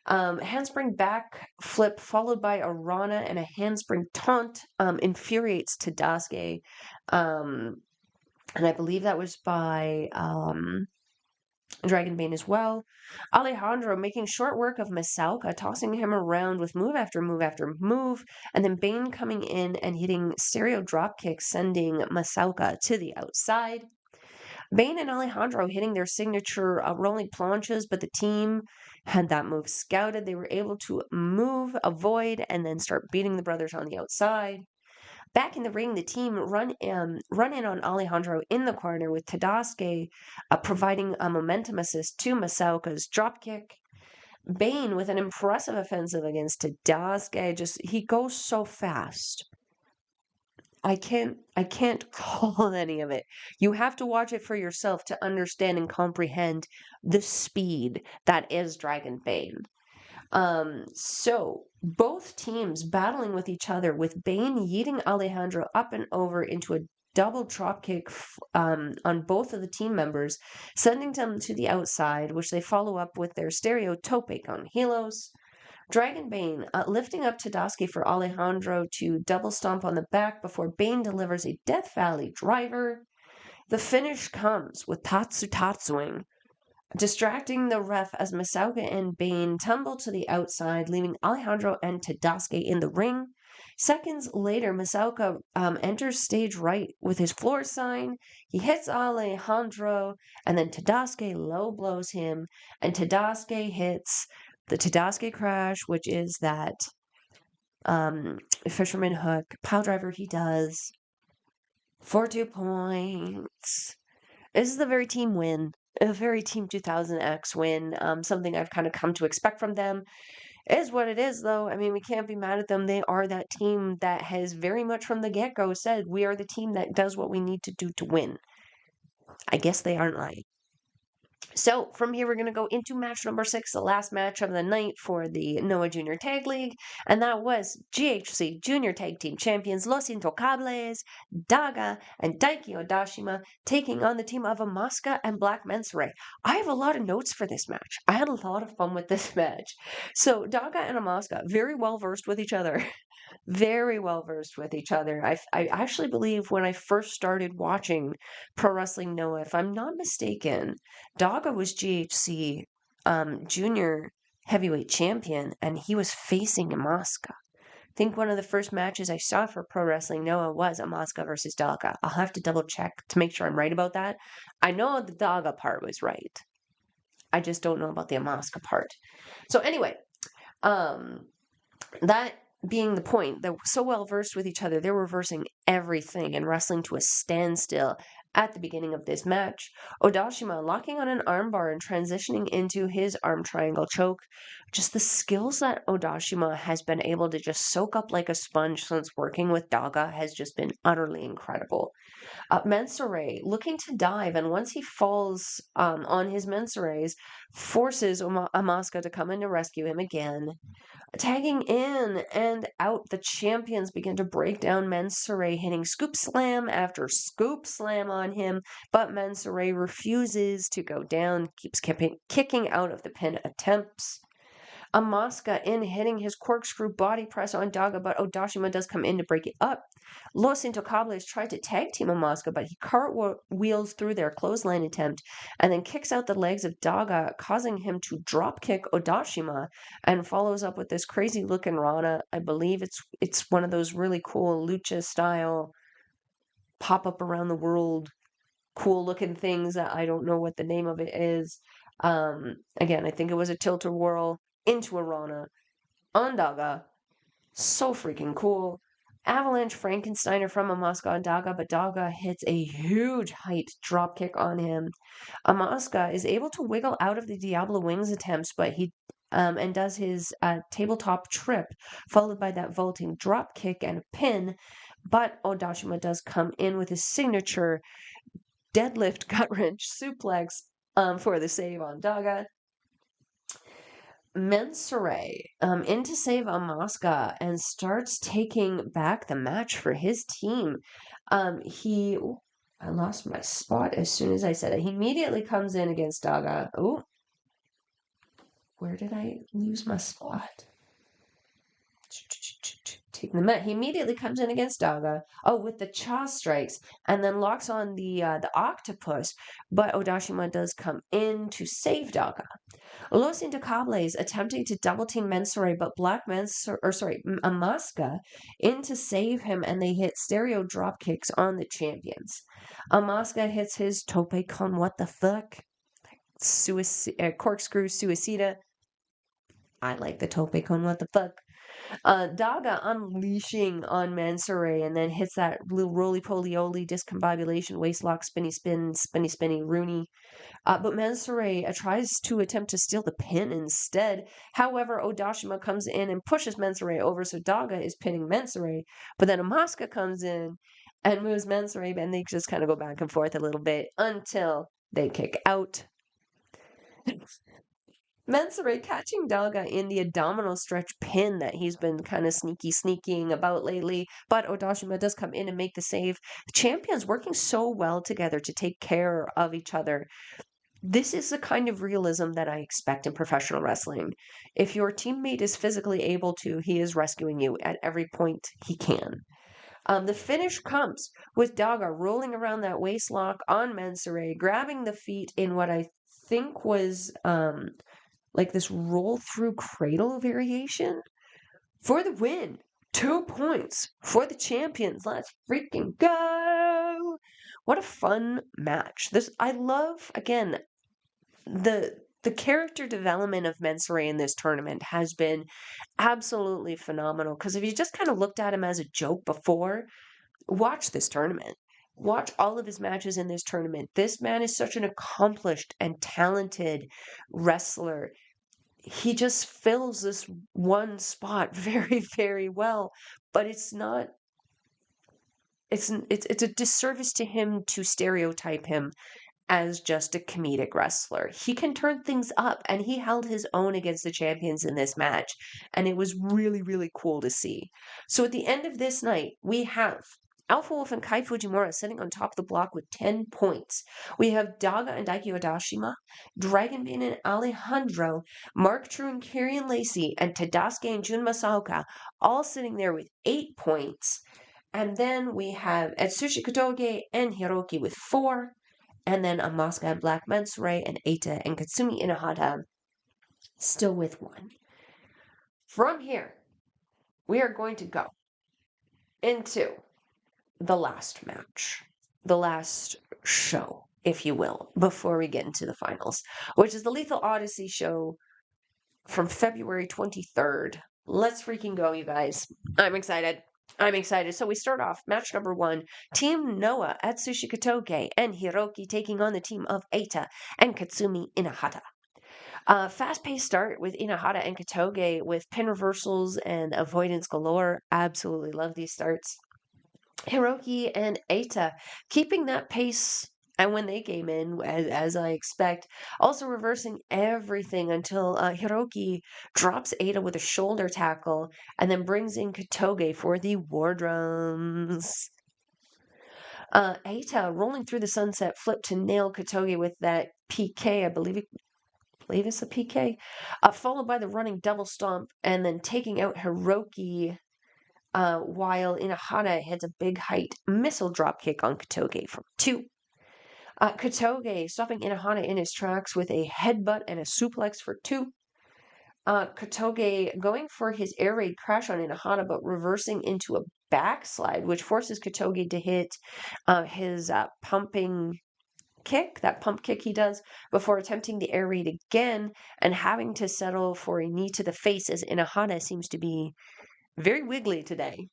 Handspring back flip followed by a Rana and a handspring taunt infuriates Tadasuke. And I believe that was by Dragon Bane as well. Alejandro making short work of Masaoka, tossing him around with move after move after move, and then Bane coming in and hitting stereo drop kicks, sending Masaoka to the outside. Bane and Alejandro hitting their signature rolling planches, but the team had that move scouted. They were able to move, avoid, and then start beating the brothers on the outside. Back in the ring, the team run in on Alejandro in the corner with Tadasuke providing a momentum assist to Masaoka's dropkick. Bane with an impressive offensive against Tadasuke. Just he goes so fast. I can't call any of it. You have to watch it for yourself to understand and comprehend the speed that is Dragon Bane. So both teams battling with each other, with Bane yeeting Alejandro up and over into a double dropkick on both of the team members, sending them to the outside, which they follow up with their stereo tope on Helos. Dragon Bane lifting up Tadasuke for Alejandro to double stomp on the back before Bane delivers a Death Valley driver. The finish comes with Tatsuing, distracting the ref as Masaoka and Bane tumble to the outside, leaving Alejandro and Tadasuke in the ring. Seconds later, Masaoka enters stage right with his floor sign. He hits Alejandro, and then Tadasuke low blows him, and Tadasuke hits the Tadasuke crash, which is that fisherman hook pile driver he does for 2 points. This is the very team win. A very Team 2000X win, something I've kind of come to expect from them. It is what it is, though. I mean, we can't be mad at them. They are that team that has very much from the get-go said, we are the team that does what we need to do to win. I guess they aren't lying. So from here, we're going to go into match number 6, the last match of the night for the Noah Junior Tag League, and that was GHC Junior Tag Team Champions Los Intocables, Daga, and Daiki Odashima taking on the team of AMAKUSA and Black Mensore. I have a lot of notes for this match. I had a lot of fun with this match. So Daga and AMAKUSA, very well versed with each other. Very well versed with each other. I actually believe when I first started watching Pro Wrestling Noah, if I'm not mistaken, Daga was GHC Junior Heavyweight Champion, and he was facing AMAKUSA. I think one of the first matches I saw for Pro Wrestling Noah was AMAKUSA versus Daga. I'll have to double check to make sure I'm right about that. I know the Daga part was right. I just don't know about the AMAKUSA part. So anyway, that being the point, they're so well versed with each other, they're reversing everything and wrestling to a standstill at the beginning of this match. Odashima locking on an armbar and transitioning into his arm triangle choke. Just the skills that Odashima has been able to just soak up like a sponge since working with Daga has just been utterly incredible. Mensore looking to dive, and once he falls on his Mensores, forces Amaska to come in to rescue him again. Tagging in and out, the champions begin to break down Mensore, hitting scoop slam after scoop slam on him, but Mensore refuses to go down, keeps kicking out of the pin attempts. Amaska in hitting his corkscrew body press on Daga, but Odashima does come in to break it up. Los Intocables tried to tag team Amaska, but he cartwheels through their clothesline attempt and then kicks out the legs of Daga, causing him to drop kick Odashima, and follows up with this crazy looking Rana. I believe it's one of those really cool lucha style pop up around the world cool looking things that I don't know what the name of it is. Again, I think it was a tilt-a-whirl into a Rana on Daga. So freaking cool. Avalanche Frankensteiner from Amaska on Daga, but Daga hits a huge height dropkick on him. Amaska is able to wiggle out of the Diablo Wings attempts, but he and does his tabletop trip, followed by that vaulting dropkick and a pin. But Odashima does come in with his signature deadlift gut wrench suplex for the save on Daga. Mensore in to save Amaska and starts taking back the match for his team. I lost my spot as soon as I said it. He immediately comes in against Daga. Oh, where did I lose my spot? Taking the mat. He immediately comes in against Daga. Oh, with the Cha strikes, and then locks on the octopus. But Odashima does come in to save Daga. Los Intocables attempting to double team Mensore, but Amaska in to save him, and they hit stereo drop kicks on the champions. Amaska hits his tope con what the fuck? Corkscrew suicida. I like the tope con what the fuck. Daga unleashing on Mensore and then hits that little roly-poly-oly discombobulation, waistlock, spinny, Rooney. But Mensore tries to attempt to steal the pin instead. However, Odashima comes in and pushes Mensore over, so Daga is pinning Mensore. But then Amaska comes in and moves Mensore, and they just kind of go back and forth a little bit until they kick out. Mensore catching Daga in the abdominal stretch pin that he's been kind of sneaking about lately, but Odashima does come in and make the save. The champions working so well together to take care of each other. This is the kind of realism that I expect in professional wrestling. If your teammate is physically able to, he is rescuing you at every point he can. The finish comes with Daga rolling around that waistlock on Mensore, grabbing the feet in what I think was like this roll through cradle variation for the win. 2 points for the champions. Let's freaking go. What a fun match. I love, again, the character development of Mensore in this tournament has been absolutely phenomenal. Because if you just kind of looked at him as a joke before, watch this tournament. Watch all of his matches in this tournament. This man is such an accomplished and talented wrestler. He just fills this one spot very, very well. But it's not. It's a disservice to him to stereotype him as just a comedic wrestler. He can turn things up, and he held his own against the champions in this match, and it was really, really cool to see. So at the end of this night, we have Alpha Wolf and Kai Fujimura sitting on top of the block with 10 points. We have Daga and Daiki Odashima, Dragon Bane and Alejandro, Mark Trew and Kieron Lacey, and Tadasuke and Jun Masaoka all sitting there with 8 points. And then we have Atsushi Kotoge and Hiroki with 4. And then Amaska and Black Mensore and Eita and Katsumi Inahata still with 1. From here, we are going to go into the last match, the last show, if you will, before we get into the finals, which is the Lethal Odyssey show from February 23rd. Let's freaking go, you guys. I'm excited. So we start off match number 1. Team Noah, Atsushi Kotoge, and Hiroki taking on the team of Eita and Katsumi Inahata. Fast-paced start with Inahata and Kotoge with pin reversals and avoidance galore. Absolutely love these starts. Hiroki and Eita keeping that pace. And when they came in, as I expect, also reversing everything until Hiroki drops Eita with a shoulder tackle and then brings in Kotoge for the war drums. Eita rolling through the sunset flip to nail Kotoge with that PK, I believe it's a PK, followed by the running double stomp and then taking out Hiroki while Inahata hits a big height missile drop kick on Kotoge from 2. Kotoge stopping Inahata in his tracks with a headbutt and a suplex for 2. Kotoge going for his air raid crash on Inahata, but reversing into a backslide, which forces Kotoge to hit his pumping kick, that pump kick he does, before attempting the air raid again and having to settle for a knee to the face as Inahata seems to be very wiggly today.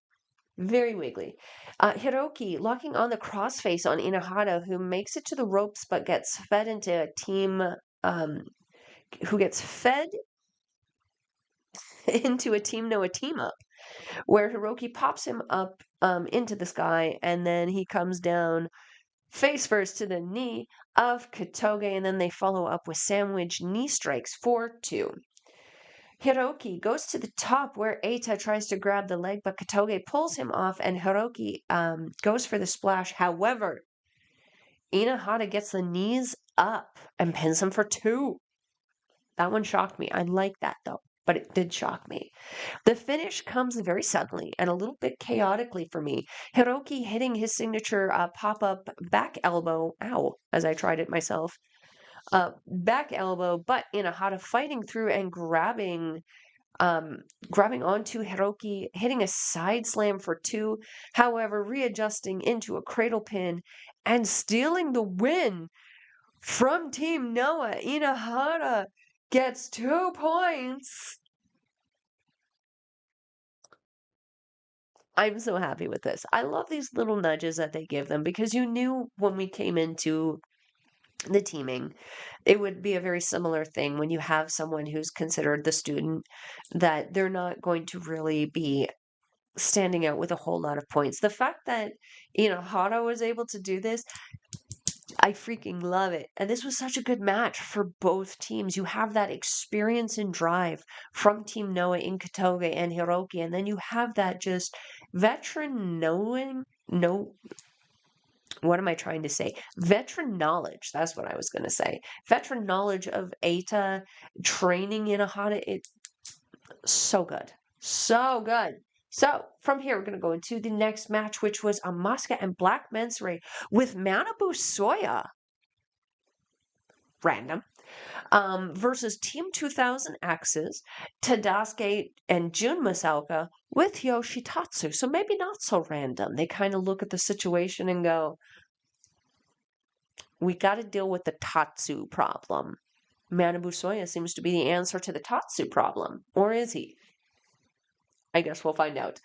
Very wiggly. Hiroki locking on the crossface on Inahata, who makes it to the ropes but gets fed into a team, who gets fed into a Team Noah team up, where Hiroki pops him up into the sky, and then he comes down face first to the knee of Kotoge, and then they follow up with sandwich knee strikes for 2. Hiroki goes to the top where Eita tries to grab the leg, but Kotoge pulls him off, and Hiroki goes for the splash. However, Inahata gets the knees up and pins him for 2. That one shocked me. I like that though, but it did shock me. The finish comes very suddenly and a little bit chaotically for me. Hiroki hitting his signature pop-up back elbow, ow, as I tried it myself, back elbow, but Inahata fighting through and grabbing onto Hiroki, hitting a side slam for 2, however, readjusting into a cradle pin and stealing the win from Team Noah. Inahata gets 2 points. I'm so happy with this. I love these little nudges that they give them because you knew when we came into the teaming, it would be a very similar thing when you have someone who's considered the student, that they're not going to really be standing out with a whole lot of points. The fact that, Hara was able to do this, I freaking love it. And this was such a good match for both teams. You have that experience and drive from Team Noah in Kotoge and Hiroki, and then you have that just veteran what am I trying to say? Veteran knowledge. That's what I was going to say. Veteran knowledge of Eita training Inahata. It's so good. So good. So from here, we're going to go into the next match, which was Asuka and Black Mensore with Manabu Soya. Random. Versus Team 2000 Axes, Tadasuke and Jun Masaoka with Yoshitatsu. So maybe not so random. They kind of look at the situation and go, we got to deal with the Tatsu problem. Manabu Soya seems to be the answer to the Tatsu problem. Or is he? I guess we'll find out.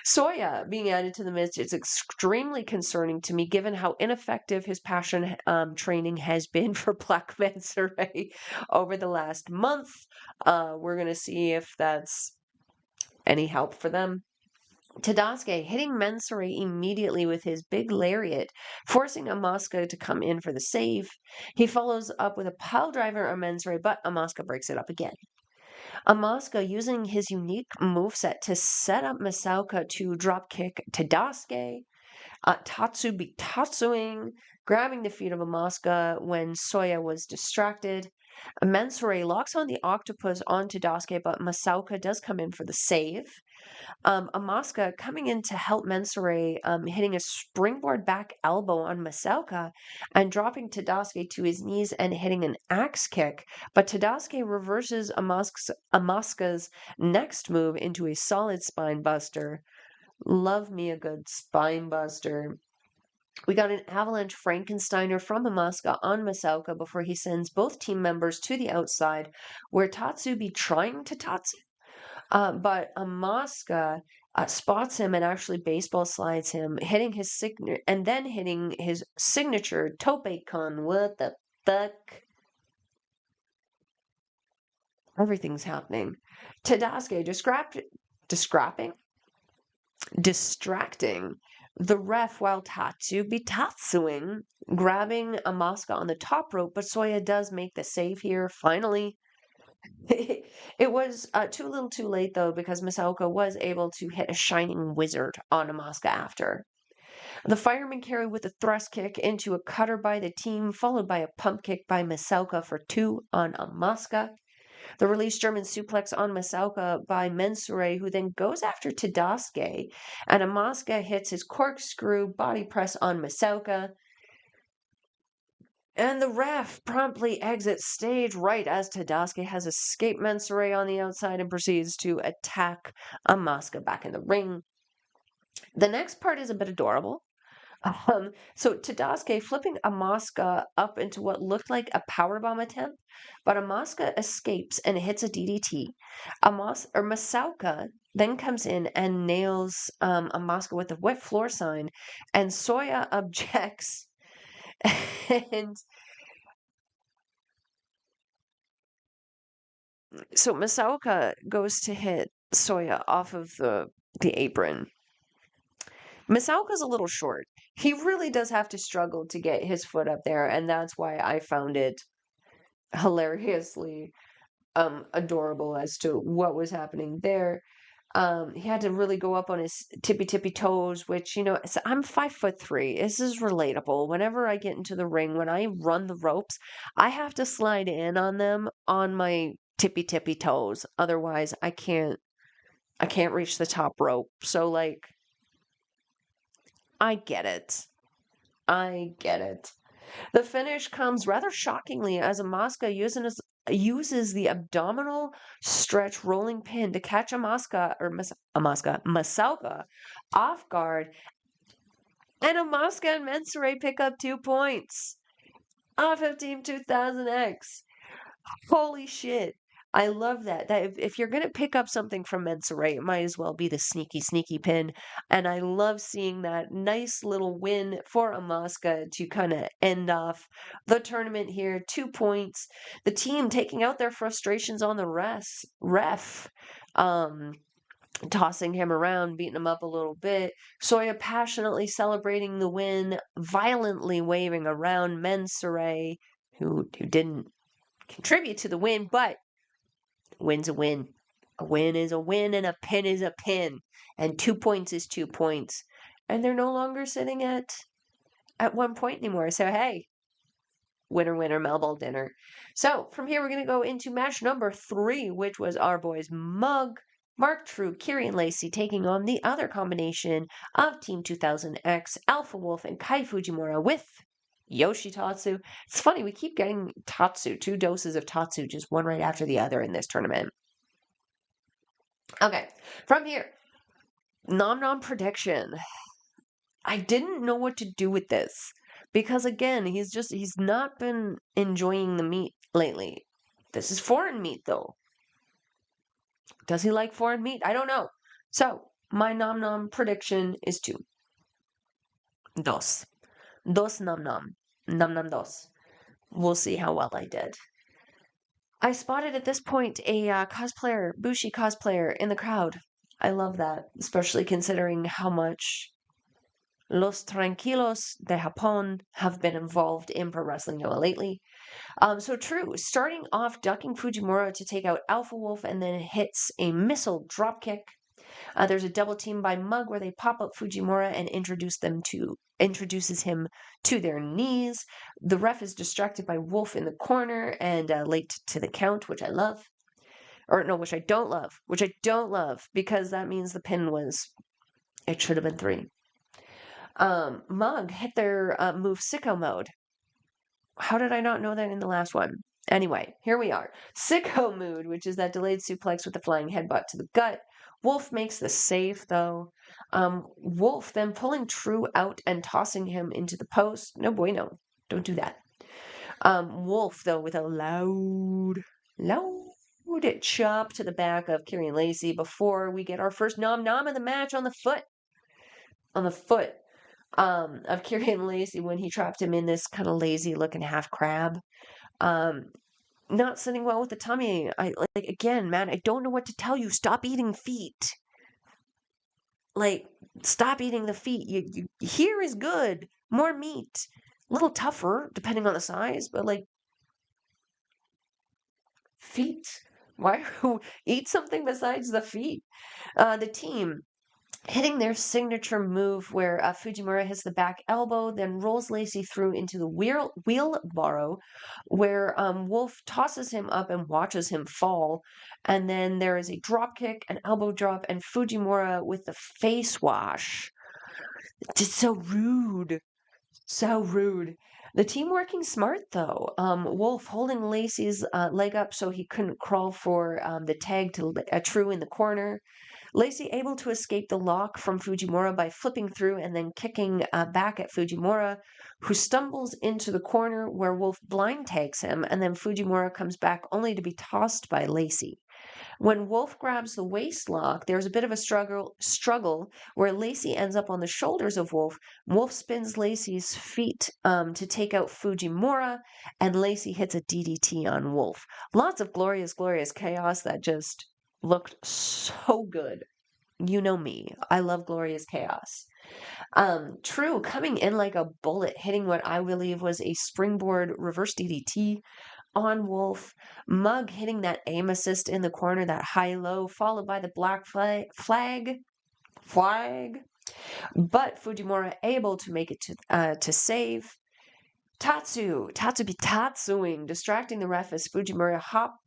Soya being added to the mix is extremely concerning to me, given how ineffective his passion training has been for Black Mensore over the last month. We're going to see if that's any help for them. Tadasuke hitting Mensore immediately with his big lariat, forcing Asuka to come in for the save. He follows up with a pile driver on Mensore, but Asuka breaks it up again. Asuka using his unique moveset to set up Masaoka to dropkick Tadasuke. Tatsubi Tatsuing, grabbing the feet of Asuka when Soya was distracted. Mensore locks on the octopus on Tadasuke, but Masaoka does come in for the save. Asuka coming in to help Mensore, hitting a springboard back elbow on Masaoka and dropping Tadasuke to his knees and hitting an axe kick. But Tadasuke reverses Asuka's next move into a solid spine buster. Love me a good spine buster. We got an avalanche Frankensteiner from Asuka on Masaoka before he sends both team members to the outside, where Tatsubi trying to Tatsu. But Asuka spots him and actually baseball slides him, hitting his signature and then hitting his signature Tope Con. What the fuck? Everything's happening. Tadasuke distracting the ref while Tatsu be Tatsuing, grabbing Amaska on the top rope, but Soya does make the save here, finally. It was too little too late, though, because Masaoka was able to hit a shining wizard on Amaska after. The fireman carry with a thrust kick into a cutter by the team, followed by a pump kick by Masaoka for 2 on Amaska. The release German suplex on Masaoka by Mensore, who then goes after Tadasuke, and Amaska hits his corkscrew body press on Masaoka. And the ref promptly exits stage right as Tadasuke has escaped Mensore on the outside and proceeds to attack Amaska back in the ring. The next part is a bit adorable. So Tadasuke flipping Amaska up into what looked like a powerbomb attempt, but Amaska escapes and hits a DDT. Masaoka then comes in and nails Amaska with a wet floor sign, and Soya objects. And so Masaoka goes to hit Soya off of the apron. Masaoka's a little short. He really does have to struggle to get his foot up there, and that's why I found it hilariously adorable as to what was happening there. He had to really go up on his tippy toes, which, so I'm 5'3". This is relatable. Whenever I get into the ring, when I run the ropes, I have to slide in on them on my tippy toes. Otherwise, I can't reach the top rope. So, like, I get it. I get it. The finish comes rather shockingly as Amaska uses the abdominal stretch rolling pin to catch Masaoka off guard, and Amaska and Mensore pick up 2 points off of Team 2000X. Holy shit. I love that. That if you're going to pick up something from Mensore, it might as well be the sneaky pin. And I love seeing that nice little win for Amaska to kind of end off the tournament here. 2 points. The team taking out their frustrations on the ref. Tossing him around, beating him up a little bit. Soya passionately celebrating the win, violently waving around Mensore, who didn't contribute to the win, but win's a win. A win is a win, and a pin is a pin. And 2 points is 2 points. And they're no longer sitting at 1 point anymore. So, hey, winner, Melball dinner. So, from here, we're going to go into match number 3, which was our boys Mug, Mark Trew, Kieron Lacey taking on the other combination of Team 2000X, Alpha Wolf, and Kai Fujimura with Yoshitatsu. It's funny, we keep getting Tatsu, 2 doses of Tatsu, just one right after the other in this tournament. Okay, from here, Nom prediction. I didn't know what to do with this because, again, he's not been enjoying the meat lately. This is foreign meat, though. Does he like foreign meat? I don't know. So, my Nom prediction is 2. Dos. Dos Nom. Nom dos. We'll see how well I did. I spotted at this point a cosplayer, Bushi cosplayer, in the crowd. I love that, especially considering how much Los Tranquilos de Japón have been involved in pro wrestling Noah lately. So Trew, starting off ducking Fujimura to take out Alpha Wolf and then hits a missile dropkick. There's a double team by Mug where they pop up Fujimura and introduces him to their knees. The ref is distracted by Wolf in the corner and late to the count, which I love. Or no, which I don't love. Which I don't love because that means the pin it should have been 3. Mug hit their move Sicko Mode. How did I not know that in the last one? Anyway, here we are. Sicko Mood, which is that delayed suplex with the flying headbutt to the gut. Wolf makes the save, though. Wolf then pulling Trew out and tossing him into the post. No bueno. Don't do that. Wolf, though, with a loud chop to the back of Kieron Lacey before we get our first nom of the match on the foot. Of Kieron Lacey when he trapped him in this kind of lazy looking half crab. Not sitting well with the tummy. Again, man, I don't know what to tell you. Stop eating feet. like, stop eating the feet. Here is good. More meat. A little tougher, depending on the size, but like, feet. Why eat something besides the feet? The team hitting their signature move where Fujimura hits the back elbow, then rolls Lacey through into the wheelbarrow, where Wolf tosses him up and watches him fall. And then there is a drop kick, an elbow drop, and Fujimura with the face wash. Just so rude. So rude. The team working smart though. Wolf holding Lacey's leg up so he couldn't crawl for the tag to Trew in the corner. Lacey able to escape the lock from Fujimura by flipping through and then kicking back at Fujimura, who stumbles into the corner where Wolf blind tags him, and then Fujimura comes back only to be tossed by Lacey. When Wolf grabs the waist lock, there's a bit of a struggle where Lacey ends up on the shoulders of Wolf. Wolf spins Lacey's feet to take out Fujimura, and Lacey hits a DDT on Wolf. Lots of glorious, glorious chaos that just looked so good. You know me. I love glorious chaos. Trew coming in like a bullet, hitting what I believe was a springboard reverse DDT on Wolf. Mug hitting that aim assist in the corner, that high-low, followed by the black flag. But Fujimura able to make it to save. Tatsu be tatsuing, distracting the ref as Fujimura hops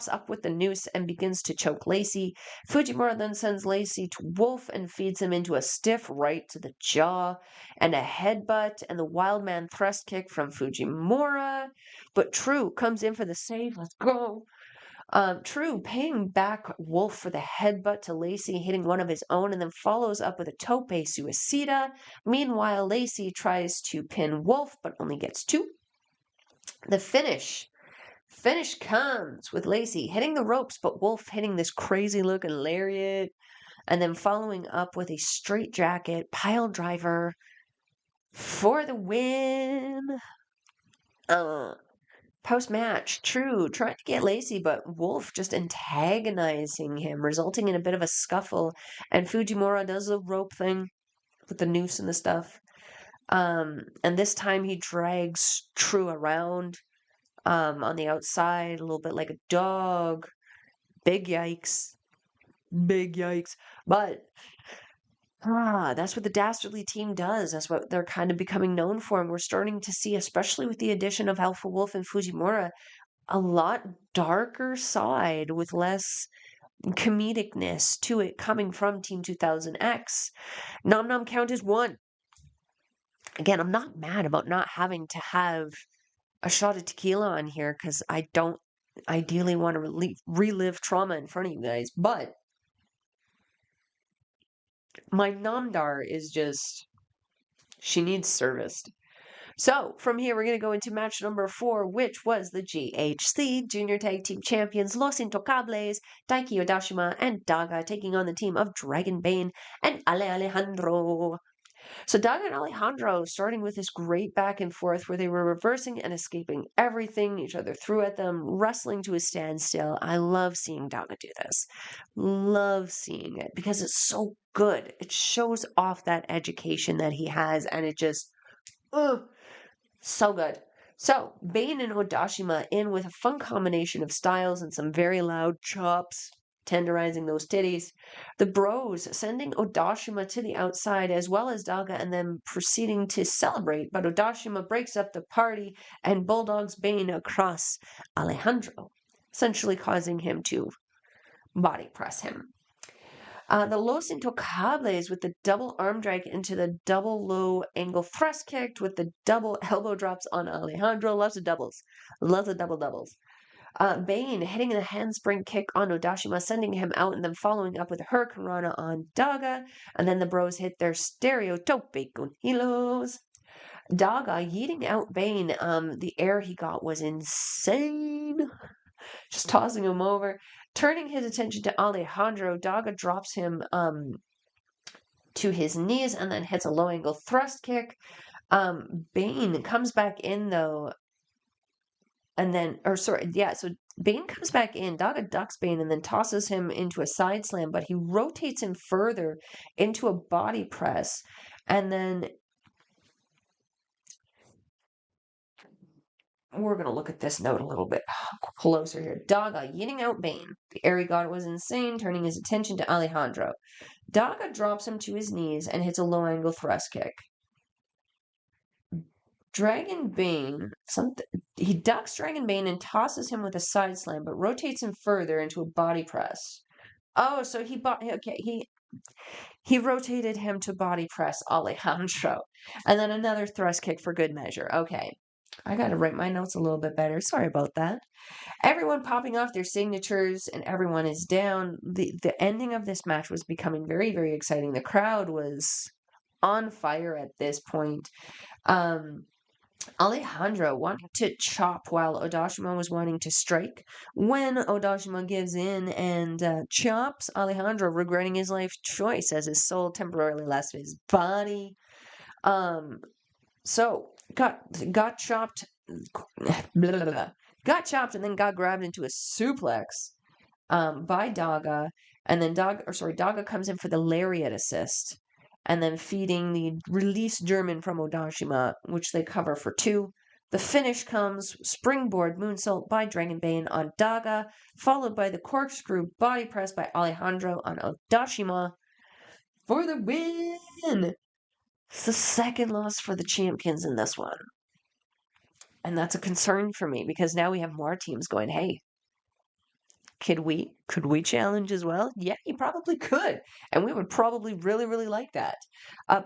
up with the noose and begins to choke Lacey. Fujimura then sends Lacey to Wolf and feeds him into a stiff right to the jaw and a headbutt and the wild man thrust kick from Fujimura. But Trew comes in for the save. Let's go. Trew paying back Wolf for the headbutt to Lacey, hitting one of his own, and then follows up with a tope suicida. Meanwhile, Lacey tries to pin Wolf, but only gets two. The finish comes with Lacey hitting the ropes, but Wolf hitting this crazy looking lariat, and then following up with a straight jacket pile driver for the win. Post-match, Trew trying to get Lacey, but Wolf just antagonizing him, resulting in a bit of a scuffle. And Fujimura does the rope thing with the noose and the stuff. And this time he drags Trew around on the outside, a little bit like a dog. Big yikes. Big yikes. But that's what the Dastardly team does. That's what they're kind of becoming known for. And we're starting to see, especially with the addition of Alpha Wolf and Fujimura, a lot darker side with less comedicness to it coming from Team 2000X. Nom Nom count is 1. Again, I'm not mad about not having to have a shot of tequila on here because I don't ideally want to relive trauma in front of you guys, but my Namdar is just, she needs serviced. So, from here, we're going to go into match number 4, which was the GHC Junior Tag Team Champions Los Intocables, Daiki, Odashima, and Daga taking on the team of Dragon Bane and Alejandro. So Daga and Alejandro starting with this great back and forth where they were reversing and escaping everything each other threw at them, wrestling to a standstill. I love seeing Daga do this. Love seeing it because it's so good. It shows off that education that he has, and it just, so good. So, Bane and Odashima in with a fun combination of styles and some very loud chops, tenderizing those titties. The Bros sending Odashima to the outside as well as Daga and then proceeding to celebrate, but Odashima breaks up the party and bulldogs Bane across Alejandro, essentially causing him to body press him. The Los Intocables with the double arm drag into the double low angle thrust kick with the double elbow drops on Alejandro. Loves of doubles. Loves of doubles. Bane hitting a handspring kick on Odashima, sending him out, and then following up with a Hurricanrana on Daga. And then the Bros hit their stereotope con hilos. Daga yeeting out Bane. The air he got was insane. Just tossing him over. Turning his attention to Alejandro, Daga drops him to his knees and then hits a low angle thrust kick. Bane comes back in though. And then, so Bane comes back in. Daga ducks Bane and then tosses him into a side slam, but he rotates him further into a body press. And then we're going to look at this note a little bit closer here. Daga yinning out Bane. The airy god was insane, turning his attention to Alejandro. Daga drops him to his knees and hits a low angle thrust kick. Dragon Bane, he ducks Dragon Bane and tosses him with a side slam, but rotates him further into a body press. Oh, so he rotated him to body press Alejandro, and then another thrust kick for good measure. Okay, I got to write my notes a little bit better. Sorry about that. Everyone popping off their signatures, and everyone is down. The ending of this match was becoming very, very exciting. The crowd was on fire at this point. Alejandro wanting to chop while Odashima was wanting to strike. When Odashima gives in and chops, Alejandro regretting his life choice as his soul temporarily left his body. So got chopped, blah, blah, blah, got chopped, and then got grabbed into a suplex by Daga, and then Daga comes in for the lariat assist. And then feeding the release German from Odashima, which they cover for 2. The finish comes springboard moonsault by Dragon Bane on Daga, followed by the corkscrew body press by Alejandro on Odashima for the win. It's the second loss for the champions in this one. And that's a concern for me because now we have more teams going, hey, could we challenge as well? Yeah, you probably could. And we would probably really, really like that.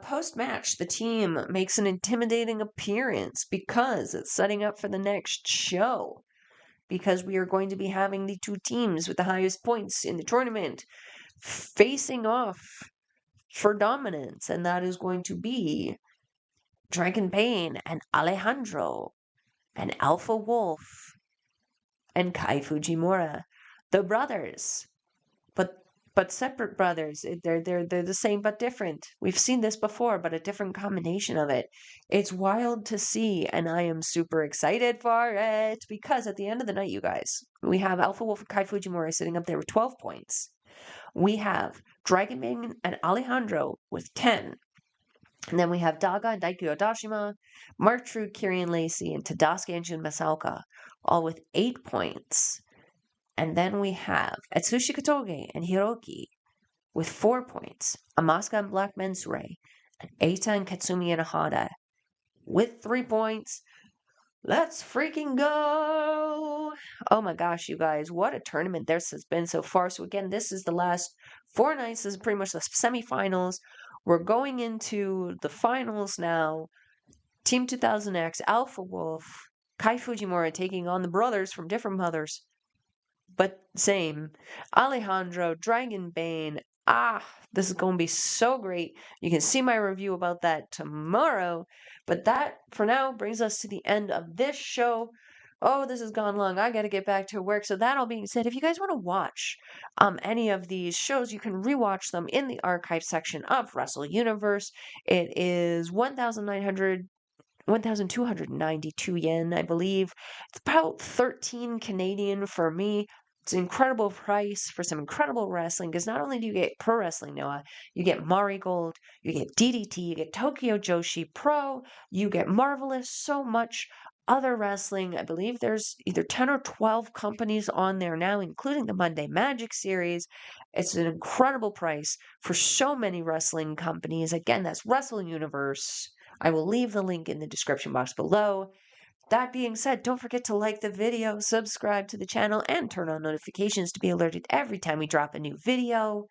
Post-match, the team makes an intimidating appearance because it's setting up for the next show. Because we are going to be having the 2 teams with the highest points in the tournament facing off for dominance. And that is going to be Dragon Bane and Alejandro and Alpha Wolf and Kai Fujimura. The brothers, but separate brothers. They're the same but different. We've seen this before, but a different combination of it. It's wild to see, and I am super excited for it because at the end of the night, you guys, we have Alpha Wolf Kai Fujimura sitting up there with 12 points. We have Dragon Bane and Alejandro with 10. And then we have Daga and Daiki Odashima, Mark Trew, Kieron, Lacey, and Tadasuke and Masaoka, all with 8 points. And then we have Atsushi Kotoge and Hiroki with 4 points, AMAKUSA and Black Mensore, and Eita and Katsumi Inahata with 3 points. Let's freaking go! Oh my gosh, you guys, what a tournament this has been so far. So again, this is the last 4 nights. This is pretty much the semifinals. We're going into the finals now. Team 2000X, Alpha Wolf, Kai Fujimura taking on the brothers from different mothers, but same. Alejandro, Dragon Bane. This is going to be so great. You can see my review about that tomorrow. But that, for now, brings us to the end of this show. Oh, this has gone long. I got to get back to work. So that all being said, if you guys want to watch any of these shows, you can rewatch them in the archive section of Wrestle Universe. It is 1,292 yen, I believe. It's about 13 Canadian for me. It's an incredible price for some incredible wrestling because not only do you get pro wrestling, Noah, you get Marigold, you get DDT, you get Tokyo Joshi Pro, you get Marvelous, so much other wrestling. I believe there's either 10 or 12 companies on there now, including the Monday Magic series. It's an incredible price for so many wrestling companies. Again, that's Wrestle Universe. I will leave the link in the description box below. That being said, don't forget to like the video, subscribe to the channel, and turn on notifications to be alerted every time we drop a new video.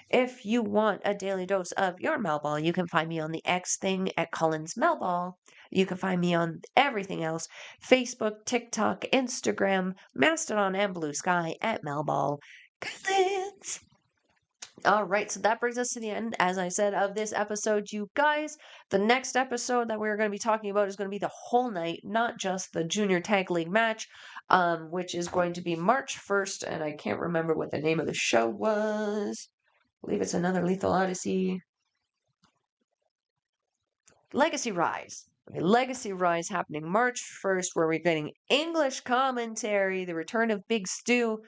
If you want a daily dose of your Melball, you can find me on the X thing at Collins Melball. You can find me on everything else, Facebook, TikTok, Instagram, Mastodon, and Blue Sky at Melball Collins. All right, so that brings us to the end, as I said, of this episode, you guys. The next episode that we're going to be talking about is going to be the whole night, not just the Junior Tag League match, which is going to be March 1st, and I can't remember what the name of the show was. I believe it's another Lethal Odyssey. Legacy Rise. Legacy Rise happening March 1st, where we're getting English commentary, the return of Big Stu,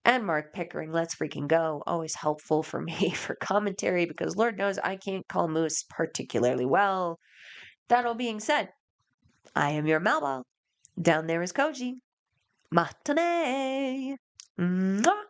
and Mark Pickering. Let's freaking go. Always helpful for me for commentary because Lord knows I can't call Moose particularly well. That all being said, I am your Melball. Down there is Koji. Matane! Mwah!